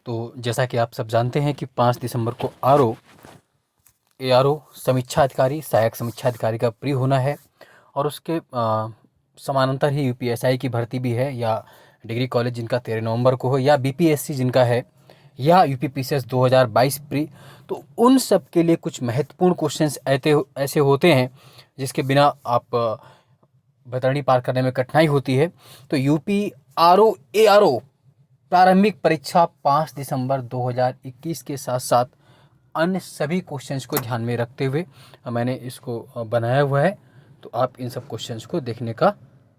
तो जैसा कि आप सब जानते हैं कि 5 दिसंबर को ARO समीक्षा अधिकारी, सहायक समीक्षा अधिकारी का प्री होना है और उसके समानांतर ही UPSI की भर्ती भी है, या डिग्री कॉलेज जिनका 13 नवंबर को हो, या BPSC जिनका है, या UPPCS 2022 प्री। तो उन सब के लिए कुछ महत्वपूर्ण क्वेश्चंस ऐसे होते हैं जिसके बिना आप बैतरणी पार करने में कठिनाई होती है। तो UPRO ARO प्रारंभिक परीक्षा 5 दिसंबर 2021 के साथ साथ अन्य सभी क्वेश्चंस को ध्यान में रखते हुए मैंने इसको बनाया हुआ है। तो आप इन सब क्वेश्चंस को देखने का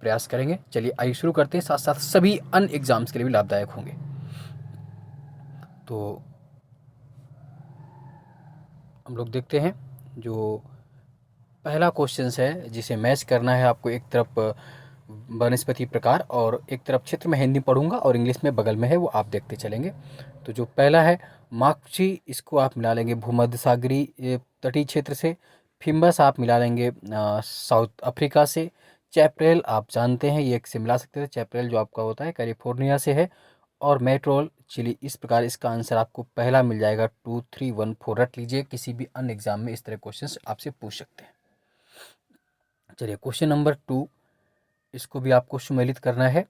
प्रयास करेंगे। चलिए आइए शुरू करते हैं, साथ साथ सभी अन्य एग्जाम्स के लिए भी लाभदायक होंगे। तो हम लोग देखते हैं जो पहला क्वेश्चन है जिसे मैच करना है आपको। एक तरफ वनस्पति प्रकार और एक तरफ क्षेत्र में हिंदी पढ़ूंगा और इंग्लिश में बगल में है, वो आप देखते चलेंगे। तो जो पहला है माकची, इसको आप मिला लेंगे भूमध्य सागरीय तटीय क्षेत्र से। फिम्बस आप मिला लेंगे साउथ अफ्रीका से। चैपरेल आप जानते हैं, ये एक से मिला सकते हैं। चैपरेल जो आपका होता है कैलिफोर्निया से है। और मेट्रोल चिली। इस प्रकार इसका आंसर आपको पहला मिल जाएगा। 2, 3, 1, 4 रट लीजिए, किसी भी अन्य एग्जाम में इस तरह क्वेश्चन आपसे पूछ सकते हैं। चलिए क्वेश्चन नंबर 2, इसको भी आपको सुमेलित करना है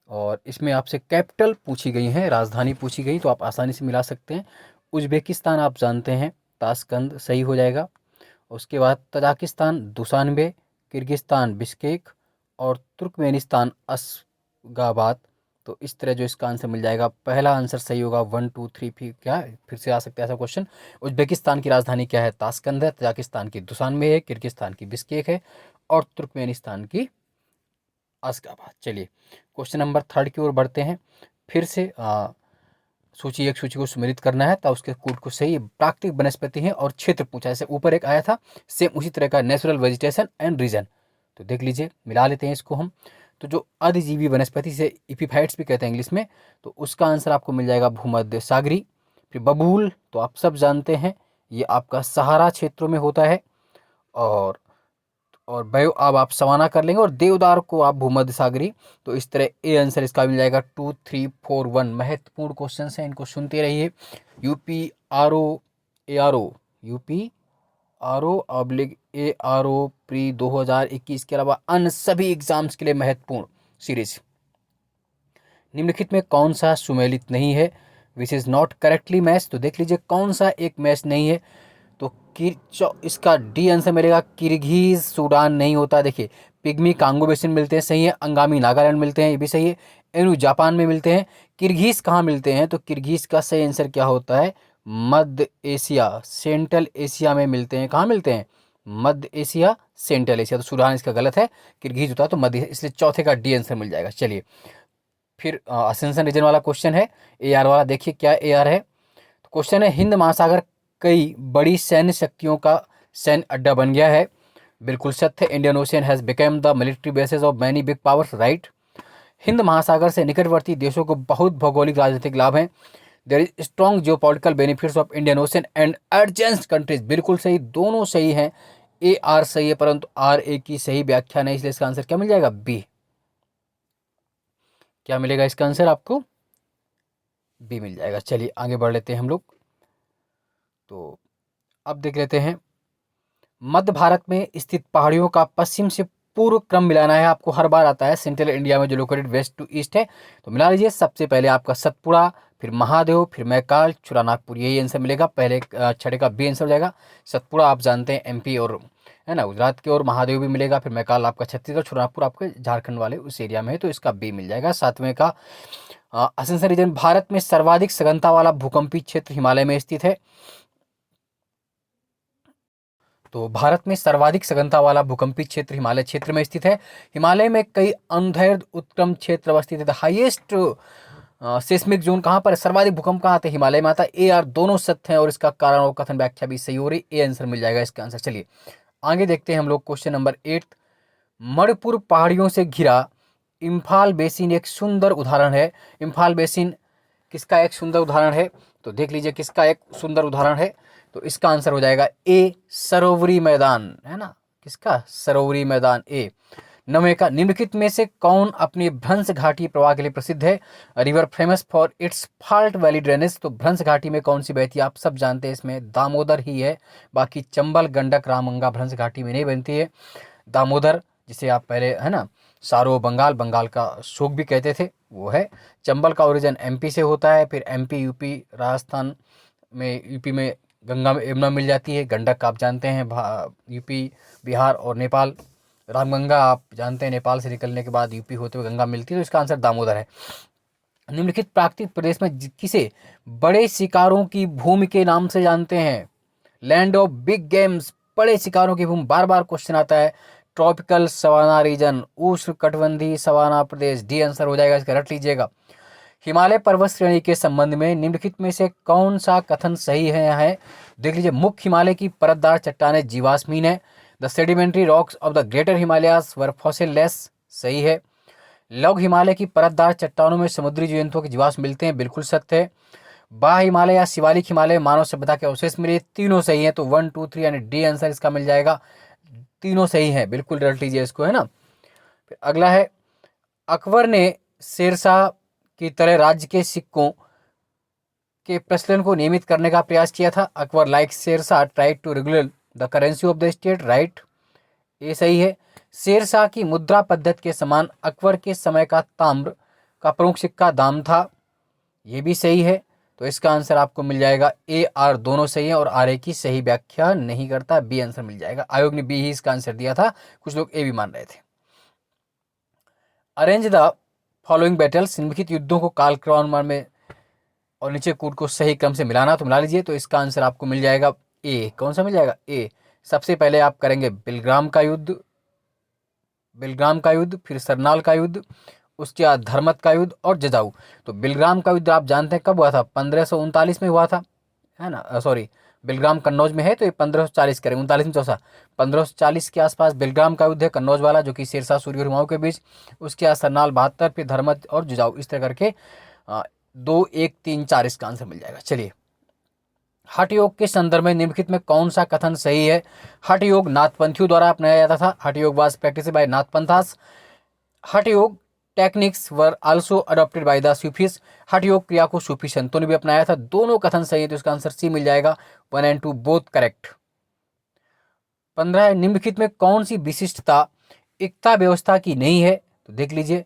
और इसमें आपसे कैपिटल पूछी गई है, राजधानी पूछी गई, तो आप आसानी से मिला सकते हैं। उज्बेकिस्तान आप जानते हैं, ताशकंद सही हो जाएगा। उसके बाद तजाकिस्तान दुशानबे, किर्गिस्तान बिश्केक और तुर्कमेनिस्तान अशगाबाद। तो इस तरह जो इसका आंसर मिल जाएगा, पहला आंसर सही होगा। 1, 2, 3 फिर से आ सकता है ऐसा क्वेश्चन। उज्बेकिस्तान की राजधानी क्या है? ताशकंद है। तजाकिस्तान की दुशानबे है। किर्गिस्तान की बिश्केक है और तुर्कमेनिस्तान की अशगाबाद। चलिए क्वेश्चन नंबर 3 की ओर बढ़ते हैं। फिर से सूची को सुमेलित करना है, तो उसके कूट को सही प्राकृतिक वनस्पति है और क्षेत्र पूछा, जैसे ऊपर एक आया था सेम उसी तरह का, नेचुरल वेजिटेशन एंड रीजन। तो देख लीजिए, मिला लेते हैं इसको हम। तो जो अधिजीवी वनस्पति से इपीफाइट्स भी कहते हैं इंग्लिश में, तो उसका आंसर आपको मिल जाएगा भूमध्य सागरी। फिर बबूल तो आप सब जानते हैं, ये आपका सहारा क्षेत्रों में होता है। और बयो अब आप सवाना कर लेंगे, और देवदार को आप भूमध्य सागरी। तो इस तरह ए आंसर इसका मिल जाएगा। 2, 3, 4, 1 महत्वपूर्ण क्वेश्चन हैं, इनको सुनते रहिए। UPRO प्री 2021 के अलावा अन्य सभी एग्जाम्स के लिए महत्वपूर्ण सीरीज। निम्नलिखित में कौन सा सुमेलित नहीं है? Which is not correctly match. तो देख लीजिए कौन सा एक मैच नहीं है। तो इसका डी आंसर मिलेगा। किर्गिज सूडान नहीं होता। देखिए पिग्मी कांगो बेसिन मिलते हैं, सही है। अंगामी नागालैंड मिलते हैं, ये भी सही है। एनु जापान में मिलते हैं। किर्गिज कहाँ मिलते हैं? तो किर्गिज का सही आंसर क्या होता है? मध्य एशिया, सेंट्रल एशिया में मिलते हैं। कहाँ मिलते हैं? मध्य एशिया, सेंट्रल एशिया। तो सूडान इसका गलत है, किर्गिज होता है तो मध्य, इसलिए चौथे का डी आंसर मिल जाएगा। चलिए फिर असेंशन रीजन वाला क्वेश्चन है, AR वाला। देखिए क्या AR है। तो क्वेश्चन है, हिंद महासागर कई बड़ी सैन्य शक्तियों का सैन्य अड्डा बन गया है। बिल्कुल सत्य। Indian ocean has become the military bases of many big powers, right. Hind महासागर से निकटवर्ती देशों को बहुत भौगोलिक राजनीतिक लाभ हैं। There is strong geopolitical benefits of Indian Ocean and adjacent countries. बिल्कुल सही, दोनों सही हैं। AR सही है, परंतु RA की सही व्याख्या नहीं, इसलिए इसका आंसर क्या मिल जाएगा? B। क्या मिलेगा इसका आंसर आपको? B मिल जाएगा। चलिए आगे बढ़ लेते हैं हम लोग। तो अब देख लेते हैं, मध्य भारत में स्थित पहाड़ियों का पश्चिम से पूर्व क्रम मिलाना है। आपको हर बार आता है सेंट्रल इंडिया में जो लोकेटेड वेस्ट टू ईस्ट है, तो मिला लीजिए। सबसे पहले आपका सतपुड़ा, फिर महादेव, फिर मैकाल, चुरानागपुर, यही आंसर मिलेगा। पहले छठे का B आंसर हो जाएगा। सतपुड़ा आप जानते हैं MP और है ना, गुजरात के, और महादेव भी मिलेगा। फिर मैकाल आपका छत्तीसगढ़, चुरानागपुर आपके झारखंड वाले उस एरिया में है, तो इसका B मिल जाएगा। सातवें का असेंशन रीजन, भारत में सर्वाधिक सघनता वाला भूकंपीय क्षेत्र हिमालय में स्थित है। तो भारत में सर्वाधिक सघनता वाला भूकंपीय क्षेत्र हिमालय क्षेत्र में स्थित है। हिमालय में कई अनुदैर्ध्य उत्क्रम क्षेत्र अवस्थित है। द हाईएस्ट सेस्मिक जोन कहाँ पर है? सर्वाधिक भूकंप कहाँ आते हैं? हिमालय में आता है। AR दोनों सत्य हैं और इसका कारण और कथन व्याख्या भी सही हो रही। A आंसर मिल जाएगा इसका आंसर। चलिए आगे देखते हैं हम लोग क्वेश्चन नंबर 8। मणिपुर पहाड़ियों से घिरा इम्फाल बेसिन एक सुंदर उदाहरण है। इम्फाल बेसिन किसका एक सुंदर उदाहरण है? तो देख लीजिए किसका एक सुंदर उदाहरण है। तो इसका आंसर हो जाएगा A, सरोवरी मैदान, है ना। किसका? सरोवरी मैदान, A। नौवें का, निम्नलिखित में से कौन अपनी भ्रंश घाटी प्रवाह के लिए प्रसिद्ध है? River famous for its fault valley drainage. तो भ्रंश घाटी में कौन सी बहती है? आप सब जानते हैं, इसमें दामोदर ही है। बाकी चंबल, गंडक, रामगंगा भ्रंश घाटी में नहीं बनती है। दामोदर, जिसे आप पहले है ना सारो बंगाल, बंगाल का शोक भी कहते थे, वो है। चंबल का ओरिजिन एमपी से होता है, फिर एमपी, यूपी, राजस्थान में, यूपी में गंगा में यमुना मिल जाती है। गंडक आप जानते हैं यूपी, बिहार और नेपाल। रामगंगा आप जानते हैं नेपाल से निकलने के बाद यूपी होते हुए गंगा मिलती है, तो इसका आंसर दामोदर है। निम्नलिखित प्राकृतिक प्रदेश में किसे बड़े शिकारों की भूमि के नाम से जानते हैं? लैंड ऑफ बिग गेम्स, बड़े शिकारों की भूमि, बार बार क्वेश्चन आता है। ट्रॉपिकल सवाना रीजन, उष्ण कटिबंधीय सवाना प्रदेश, डी आंसर हो जाएगा, इसका रट लीजिएगा। हिमालय पर्वत श्रेणी के संबंध में निम्नलिखित में से कौन सा कथन सही है? यहाँ है, देख लीजिए। मुख्य हिमालय की परतदार चट्टानें जीवाश्मीन है। The sedimentary rocks of the greater Himalayas were fossil less, सही है। लघु हिमालय की परतदार चट्टानों में समुद्री जीवजंतुओं के जीवाश्म मिलते हैं, बिल्कुल सत्य है। बाह्य हिमालय या शिवालिक हिमालय मानव सभ्यता के अवशेष मिले, तीनों सही हैं। तो 1, 2, 3 यानी डी आंसर इसका मिल जाएगा, तीनों सही हैं, बिल्कुल रट लीजिए इसको, है ना। फिर अगला है, अकबर ने शेरशाह की तरह राज्य के सिक्कों के प्रचलन को नियमित करने का प्रयास किया था। Akbar like Sher Shah tried to regulate the currency of the state, right, ये सही है। शेरशाह की मुद्रा पद्धति के समान अकबर के समय का ताम्र का प्रमुख सिक्का दाम था, ये भी सही है। तो इसका आंसर आपको मिल जाएगा ए, आर दोनों सही है, और आर ए की सही व्याख्या नहीं करता, बी आंसर मिल जाएगा। आयोग ने बी ही इसका आंसर दिया था, कुछ लोग ए भी मान रहे थे। अरेंज द फॉलोइंग बैटल्स, निम्नलिखित युद्धों को कालक्रम में और नीचे कूट को सही क्रम से मिलाना, तो मिला लीजिए। तो इसका आंसर आपको मिल जाएगा ए, कौन सा मिल जाएगा? ए। सबसे पहले आप करेंगे बिलग्राम का युद्ध, फिर सरनाल का युद्ध, उसके बाद धर्मत का युद्ध और जजाऊ। तो बिलग्राम का युद्ध आप जानते हैं कब हुआ था? 1539 में हुआ था, है ना। सॉरी, बिलग्राम कन्नौज में है, तो ये 1540 करेंगे, 39 में चौसा, 1540 के आसपास बिलग्राम का युद्ध है, कन्नौज वाला, जो कि शेरशाह सूरी और हुमायूं के बीच। उसके बाद सरनाल 72, फिर धर्मत और जुजाऊ, इस तरह करके 2, 1, 3, 4 इसका आंसर मिल जाएगा। चलिए, हठ योग के संदर्भ में निम्नलिखित में कौन सा कथन सही है? हठ योग नाथपंथियों द्वारा अपनाया जाता था। हठ योग वाज प्रैक्टिस बाय नाथपंथास। हठ योग techniques were also adopted by the Sufis. हठ योग क्रिया को सूफी संतों ने भी अपनाया था। दोनों कथन सही है, तो इसका आंसर सी मिल जाएगा, 1 and 2 बोथ करेक्ट। 15 निम्नलिखित में कौन सी विशिष्टता एकता व्यवस्था की नहीं है? तो देख लीजिए,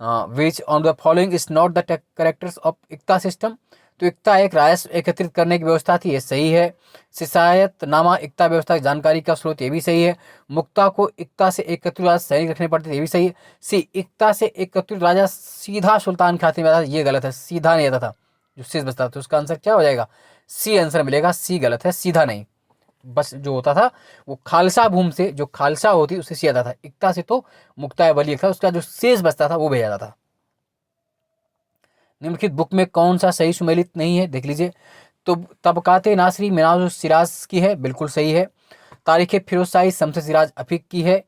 which on the following is not the characters of एकता सिस्टम। तो एकता एक राजस्व एकत्रित करने की व्यवस्था थी, ये सही है। शिकायतनामा एकता व्यवस्था की जानकारी का स्रोत, ये भी सही है। मुक्ता को एकता से एकत्रित राजा सैनिक रखने पड़ते थे, ये भी सही है। सी, एकता से एकत्रित राजा सीधा सुल्तान के खाते में आता था, ये गलत है, सीधा नहीं आता था, जो शेष बचता था। तो उसका आंसर क्या हो जाएगा? सी आंसर मिलेगा, सी गलत है, सीधा नहीं। बस जो होता था वो खालसा भूमि से, जो खालसा होती उससे सी आता था, एकता से तो मुक्ता वली था, उसका जो शेष बचता था वो भेजा जाता था। निम्नलिखित बुक में कौन सा सही सुमेलित नहीं है? देख लीजिए। तो तबकाते नासरी मिनाज सिराज की है, बिल्कुल सही है। तारीख फिरोज शाही शमस सिराज अफीक की है,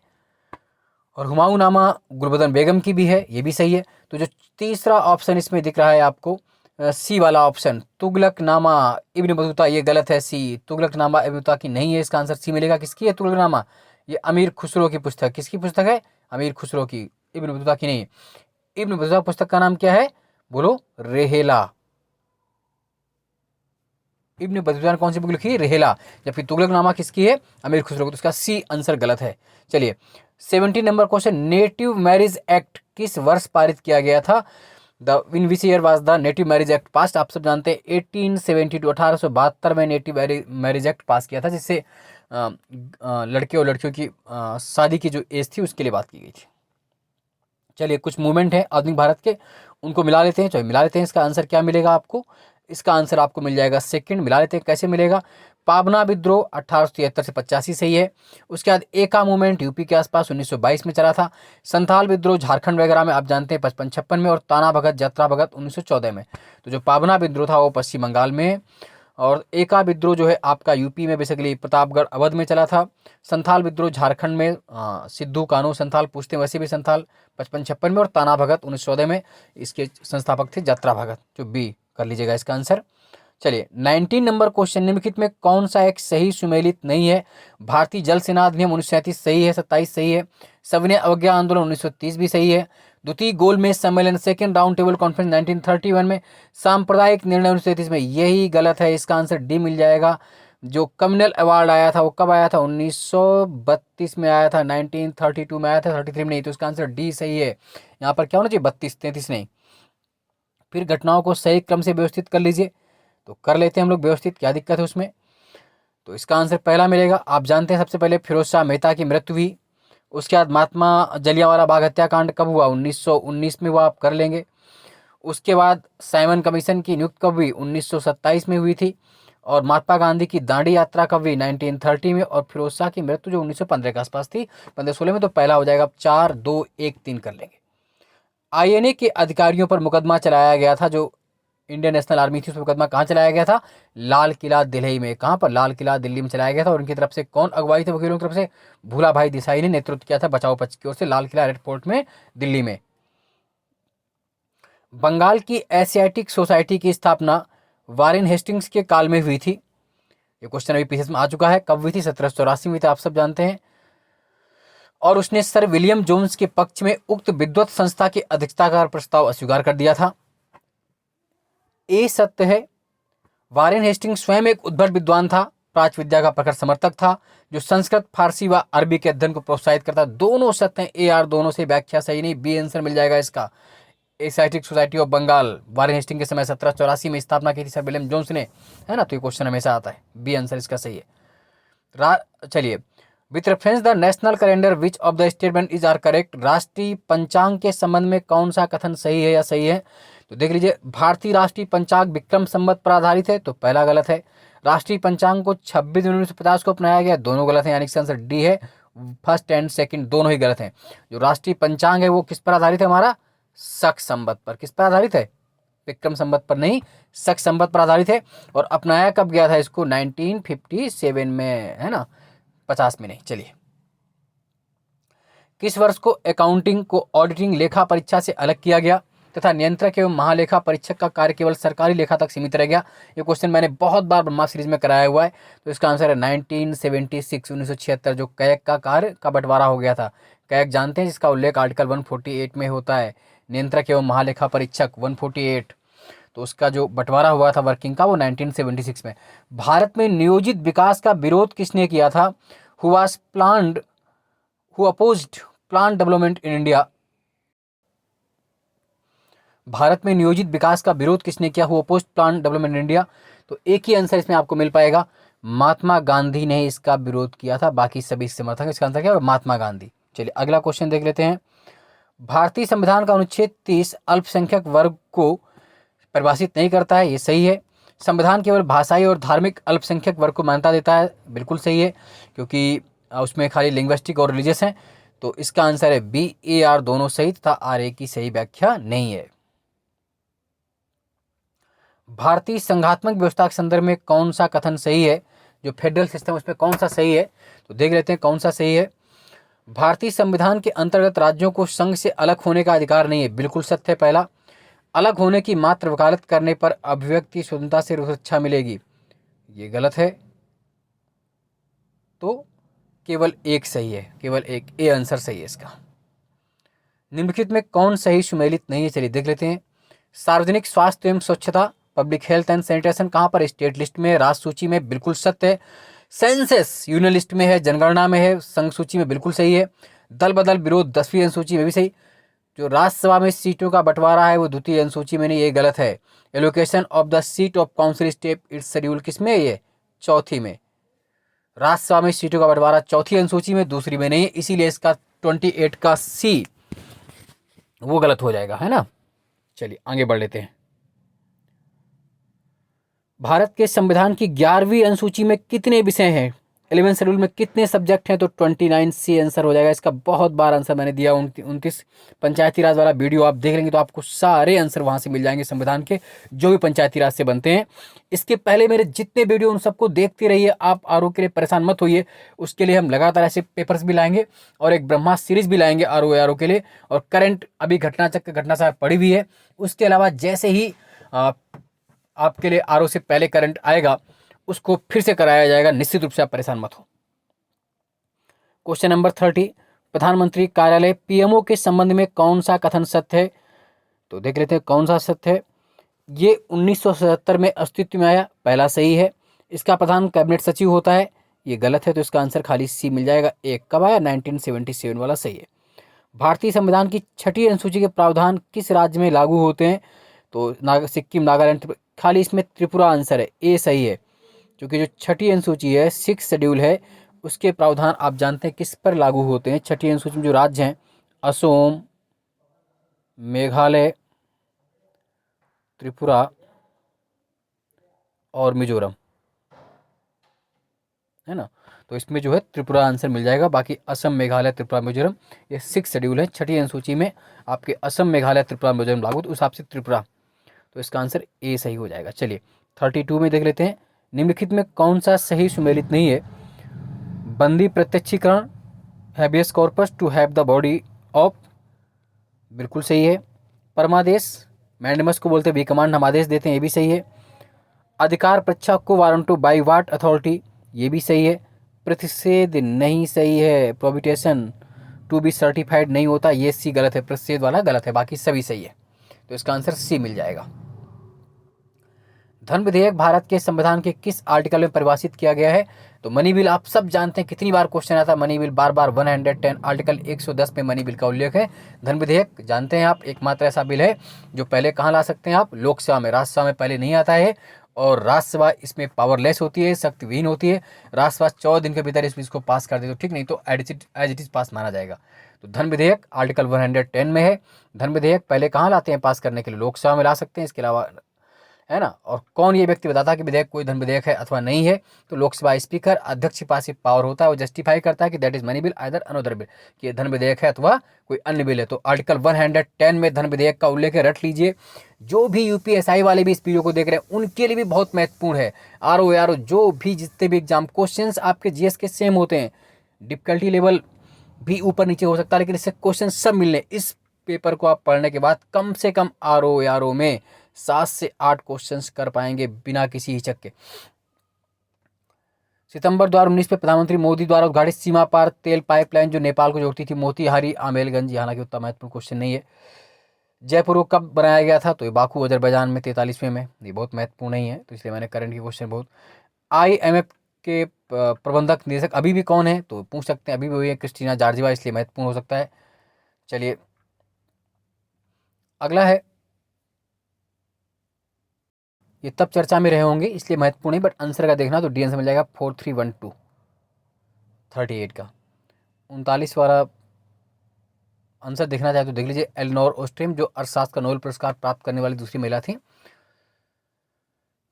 और हुमायूं नामा गुलबदन बेगम की भी है, ये भी सही है। तो जो तीसरा ऑप्शन इसमें दिख रहा है आपको, सी वाला ऑप्शन, तुगलक नामा इब्न बतूता, ये गलत है। सी, तुगलक नामा इब्न बतूता की नहीं है, इसका आंसर सी मिलेगा। किसकी है तुगलक नामा? ये अमीर खुसरो की पुस्तक, किसकी पुस्तक है? अमीर खुसरो की, इब्न बतूता की नहीं। इब्न बतूता पुस्तक का नाम क्या है? बोलो, रेहेला। इब्न बतूता ने कौन सी बुक लिखी? रेहेला। जबकि तुगलकनामा किसकी है? अमीर खुसरो की। तो उसका सी आंसर गलत है। चलिए, 17 number question, native marriage act किस वर्ष पारित किया गया था? The in which year was the native marriage act पास? आप सब जानते हैं 1872, 1872 में नेटिव मैरिज एक्ट पास किया था, जिससे लड़के और लड़कियों की शादी की जो एज थी उसके लिए बात की गई थी। चलिए, कुछ मूवमेंट है आधुनिक भारत के, उनको मिला लेते हैं। चलिए मिला लेते हैं, इसका आंसर क्या मिलेगा आपको? इसका आंसर आपको मिल जाएगा सेकंड। मिला लेते हैं, कैसे मिलेगा? पाबना विद्रोह 1873 से 85 सही है। उसके बाद एका मूवमेंट यूपी के आसपास 1922 में चला था। संथाल विद्रोह झारखंड वगैरह में आप जानते हैं 55-56 में, और ताना भगत जत्रा भगत 1914 में। तो जो पाबना विद्रोह था वो पश्चिम बंगाल में, और एका विद्रोह जो है आपका यूपी में, बेसिकली प्रतापगढ़ अवध में चला था। संथाल विद्रोह झारखंड में, सिद्धू कानू संथाल पूछते हैं, वैसे भी संथाल 55-56 में, और ताना भगत 1914 में। इसके संस्थापक थे जत्रा भगत, जो बी कर लीजिएगा इसका आंसर। चलिए 19 नंबर क्वेश्चन, निम्नलिखित में कौन सा एक सही सुमेलित नहीं है? भारतीय जल सेना अधिनियम 1937 सही है, 27 सही है। सविनय अवज्ञा आंदोलन 1930 भी सही है। द्वितीय गोलमेज सम्मेलन सेकंड राउंड टेबल कॉन्फ्रेंस 1931 में। सांप्रदायिक निर्णय 1933 में, यही गलत है, इसका आंसर डी मिल जाएगा। जो कम्युनल अवार्ड आया था वो कब आया था? 1932 में आया था, 1932 में आया था, 33 में नहीं, तो इसका आंसर डी सही है। यहाँ पर क्या होना चाहिए? 32, 33 नहीं। फिर घटनाओं को सही क्रम से व्यवस्थित कर लीजिए, तो कर लेते हैं हम लोग व्यवस्थित, क्या दिक्कत है उसमें? तो इसका आंसर पहला मिलेगा। आप जानते हैं सबसे पहले फिरोज शाह मेहता की मृत्यु हुई, उसके बाद महात्मा जलियांवाला बाग हत्याकांड कब हुआ? 1919 में हुआ, आप कर लेंगे। उसके बाद साइमन कमीशन की नियुक्ति कब हुई? 1927 में हुई थी। और महात्मा गांधी की दांडी यात्रा कब हुई? 1930 में। और फिरोज शाह की मृत्यु जो 1915 के आसपास थी, 1516 में, तो पहला हो जाएगा। 4 2 1 3 कर लेंगे। आईएनए के अधिकारियों पर मुकदमा चलाया गया था, जो इंडियन नेशनल आर्मी थी, उस मुकदमा कहाँ चलाया गया था? लाल किला दिल्ली में। कहाँ पर? लाल किला दिल्ली में चलाया गया था। और उनकी तरफ से कौन अगुवाई थे वकीलों की तरफ से? भूला भाई देसाई ने नेतृत्व किया था बचाव पक्ष की ओर से, लाल किला रेड फोर्ट में दिल्ली में। बंगाल की एशियाटिक सोसाइटी की स्थापना वारेन हेस्टिंग्स के काल में हुई थी। ये क्वेश्चन अभी पीछे में आ चुका है। कब हुई थी? 1784 में हुई थी, आप सब जानते हैं। और उसने सर विलियम जोन्स के पक्ष में उक्त विद्वत संस्था की अध्यक्षता का प्रस्ताव अस्वीकार कर दिया था। ये सत्य है, वारेन हेस्टिंग्स स्वयं एक उद्भट विद्वान था, प्राच्य विद्या का प्रखर समर्थक था, जो संस्कृत, फारसी व अरबी के अध्ययन को प्रोत्साहित करता। दोनों सत्य हैं, ए आर दोनों से व्याख्या सही नहीं, बी आंसर मिल जाएगा इसका। Asiatic Society of Bengal Warren Hasting के समय 1784 में स्थापना की थी सर विलियम जोन्स ने, है ना? तो ये क्वेश्चन हमेशा आता है, बी आंसर इसका सही है। चलिए, with reference the national calendar which of the statement is are correct? राष्ट्रीय पंचांग के संबंध में कौन सा कथन सही है या सही है? तो देख लीजिए, भारतीय राष्ट्रीय पंचांग विक्रम संवत पर आधारित है, तो पहला गलत है। राष्ट्रीय पंचांग को 26 जनवरी 1950 को अपनाया गया, दोनों गलत हैं, यानी कि आंसर डी है। फर्स्ट एंड सेकंड दोनों ही गलत हैं। जो राष्ट्रीय पंचांग है वो किस पर आधारित है? हमारा शक संवत पर। किस पर आधारित है? विक्रम संवत पर नहीं, शक संवत पर आधारित है। और अपनाया कब गया था इसको? 1957 में, है ना? 50 में नहीं। चलिए, किस वर्ष को अकाउंटिंग को ऑडिटिंग लेखा परीक्षा से अलग किया गया तथा नियंत्रक एवं महालेखा परीक्षक का कार्य केवल सरकारी लेखा तक सीमित रह गया? ये क्वेश्चन मैंने बहुत बार ब्रह्मा सीरीज में कराया हुआ है। तो इसका आंसर है 1976, 1976, जो कैग का कार्य का बंटवारा हो गया था। कैग जानते हैं, जिसका उल्लेख आर्टिकल 148 में होता है, नियंत्रक एवं महालेखा परीक्षक 148। तो उसका जो बंटवारा हुआ था वर्किंग का, वो 1976 में। भारत में नियोजित विकास का विरोध किसने किया था? Who was planned, who opposed plan development in India? Bharat में नियोजित विकास का विरोध किसने किया? Who opposed plan development in India? तो एक ही आंसर इसमें आपको मिल पाएगा, महात्मा गांधी ने इसका विरोध किया था, बाकी सभी समर्थक। इसका आंसर क्या है? महात्मा गांधी। चलिए अगला क्वेश्चन देख लेते हैं। भारतीय संविधान का अनुच्छेद 30 अल्पसंख्यक वर्ग को परिभाषित नहीं करता है, ये सही है। संविधान केवल भाषाई और धार्मिक अल्पसंख्यक वर्ग को मान्यता देता है, बिल्कुल सही है, क्योंकि उसमें खाली लिंग्विस्टिक और रिलीजियस हैं। तो इसका आंसर है बी, ए आर दोनों सही तथा आर ए की सही व्याख्या नहीं है। भारतीय संघात्मक व्यवस्था के संदर्भ में कौन सा कथन सही है? जो फेडरल सिस्टम, उसमें कौन सा सही है? तो देख लेते हैं कौन सा सही है। भारतीय संविधान के अंतर्गत राज्यों को संघ से अलग होने का अधिकार नहीं है, बिल्कुल सत्य है पहला। अलग होने की मात्र वकालत करने पर अभिव्यक्ति स्वतंत्रता से सुरक्षा मिलेगी, ये गलत है। तो केवल एक सही है, केवल एक, ए आंसर सही है इसका। निम्नलिखित में कौन सही सुमेलित नहीं है? चलिए देख लेते हैं। सार्वजनिक स्वास्थ्य एवं स्वच्छता, पब्लिक हेल्थ एंड सैनिटेशन कहाँ पर? स्टेट लिस्ट में, राष्ट्र सूची में, बिल्कुल सत्य है। सेंसस यूनियन लिस्ट में है, जनगणना में है, संघ सूची में, बिल्कुल सही है। दल बदल विरोध 10वीं अनुसूची में भी सही। जो राज्यसभा में सीटों का बंटवारा है वो द्वितीय अनुसूची में नहीं, ये गलत है। Allocation of the seat of council step it's schedule किस में है? ये चौथी में। राज्यसभा में सीटों का बंटवारा चौथी अनुसूची में, दूसरी में नहीं है, इसीलिए इसका 28 का सी वो गलत हो जाएगा, है ना? चलिए आगे बढ़ लेते हैं। भारत के संविधान की 11वीं अनुसूची में कितने विषय हैं? 11 शेड्यूल में कितने सब्जेक्ट हैं? तो 29 सी आंसर हो जाएगा इसका। बहुत बार आंसर मैंने दिया, 29 पंचायती राज वाला वीडियो आप देख लेंगे तो आपको सारे आंसर वहां से मिल जाएंगे संविधान के, जो भी पंचायती राज से बनते हैं। इसके पहले मेरे जितने वीडियो उन सबको देखते रहिए, आप आरओ के लिए परेशान मत होइए। उसके लिए हम लगातार ऐसे पेपर्स भी लाएंगे और एक ब्रह्मा सीरीज भी लाएंगे आरओ के लिए। और करंट अभी घटना चक्र, घटना सार पड़ी हुई है। उसके अलावा जैसे ही आपके लिए आरओ से पहले करंट आएगा उसको फिर से कराया जाएगा, निश्चित रूप से आप परेशान मत हो। क्वेश्चन नंबर 30, प्रधानमंत्री कार्यालय पीएमओ के संबंध में कौन सा कथन सत्य है? तो देख लेते हैं कौन सा सत्य है। ये 1977 में अस्तित्व में आया, पहला सही है। इसका प्रधान कैबिनेट सचिव होता है, ये गलत है, तो इसका आंसर खाली सी मिल जाएगा। एक कब आया? 1977 वाला सही है। भारतीय संविधान की 6ठी अनुसूची के प्रावधान किस राज्य में लागू होते हैं? तो सिक्किम, नागालैंड, खाली इसमें त्रिपुरा आंसर है, ए सही है, क्योंकि जो 6ठी अनुसूची है, 6 शेड्यूल है, उसके प्रावधान आप जानते हैं किस पर लागू होते हैं। 6ठी अनुसूची में जो राज्य हैं असोम, मेघालय, त्रिपुरा और मिजोरम, है ना, तो इसमें जो है त्रिपुरा आंसर मिल जाएगा। बाकी असम, मेघालय, त्रिपुरा, मिजोरम ये 6 शेड्यूल है। 6ठी अनुसूची में आपके असम, मेघालय, त्रिपुरा, मिजोरम लागू, तो उस हिसाब से त्रिपुरा, तो इसका आंसर ए सही हो जाएगा। चलिए 32 में देख लेते हैं, निम्नलिखित में कौन सा सही सुमेलित नहीं है? बंदी प्रत्यक्षीकरण, habeas corpus to have the body of, बिल्कुल सही है। परमादेश, मैंडेमस को बोलते हैं वी कमांड, हम आदेश देते हैं, ये भी सही है। अधिकार परीक्षा को warrant two by what authority, ये भी सही है। प्रतिषेध नहीं सही है, प्रोबिटेशन टू बी सर्टिफाइड नहीं होता, ये सी गलत है, प्रतिषेध वाला गलत है, बाकी सभी सही है, तो इसका आंसर सी मिल जाएगा। धन विधेयक भारत के संविधान के किस आर्टिकल में परिभाषित किया गया है? तो मनी बिल आप सब जानते हैं, कितनी बार क्वेश्चन आता है मनी बिल, बार बार 110 आर्टिकल 110 में मनी बिल का उल्लेख है। धन विधेयक जानते हैं आप, एकमात्र ऐसा बिल है जो पहले कहाँ ला सकते हैं आप? लोकसभा में, राज्यसभा में पहले नहीं आता है, और राज्यसभा इसमें पावरलेस होती है, शक्तिविहीन होती है। राज्यसभा 14 दिन के भीतर इसको पास कर दे तो ठीक, नहीं तो एज इट इज पास माना जाएगा। तो धन विधेयक आर्टिकल 110 में है। धन विधेयक पहले कहाँ लाते हैं पास करने के लिए? लोकसभा में ला सकते हैं, इसके अलावा, है ना। और कौन ये व्यक्ति बताता है कि विधेयक कोई धन विधेयक है अथवा नहीं है? तो लोकसभा स्पीकर, अध्यक्ष के पास ये पावर होता है, वो जस्टिफाई करता है कि that is money bill either another bill, कि ये धन विधेयक है अथवा कोई अन्य बिल है। तो आर्टिकल 110 में धन विधेयक का उल्लेख है, रट लीजिए। जो भी यूपीएसआई वाले भी इस वीडियो को देख रहे हैं उनके लिए भी बहुत महत्वपूर्ण है। आरओ जो भी जितने भी एग्जाम क्वेश्चन आपके जीएस के सेम होते हैं, डिफिकल्टी लेवल भी ऊपर नीचे हो सकता है, लेकिन इससे क्वेश्चन सब मिलने, इस पेपर को आप पढ़ने के बाद कम से कम आरओ में 7 से 8 क्वेश्चंस कर पाएंगे बिना किसी हिचक के। सितंबर 2019 में प्रधानमंत्री मोदी द्वारा उद्घाटित सीमा पार तेल पाइपलाइन जो नेपाल को जोड़ती थी मोतीहारी आमेलगंज, हालांकि उतना महत्वपूर्ण क्वेश्चन नहीं है। जयपुर को कब बनाया गया था? तो ये बाकू अजरबैजान में 43वें में, ये बहुत महत्वपूर्ण नहीं है, तो इसलिए मैंने करंट के क्वेश्चन बहुत। IMF के प्रबंधक निदेशक अभी भी कौन है? तो पूछ सकते हैं, अभी भी वही है, क्रिस्टीना जॉर्जिवा, इसलिए महत्वपूर्ण हो सकता है। चलिए अगला है, ये तब चर्चा में रहे होंगे इसलिए महत्वपूर्ण है, बट आंसर का देखना तो डी आंसर मिल जाएगा 4312 38 का। 39 वाला आंसर देखना चाहे तो देख लीजिए, एलनोर ओस्ट्रीम जो अर्थशास्त्र का नोबेल पुरस्कार प्राप्त करने वाली दूसरी महिला थी।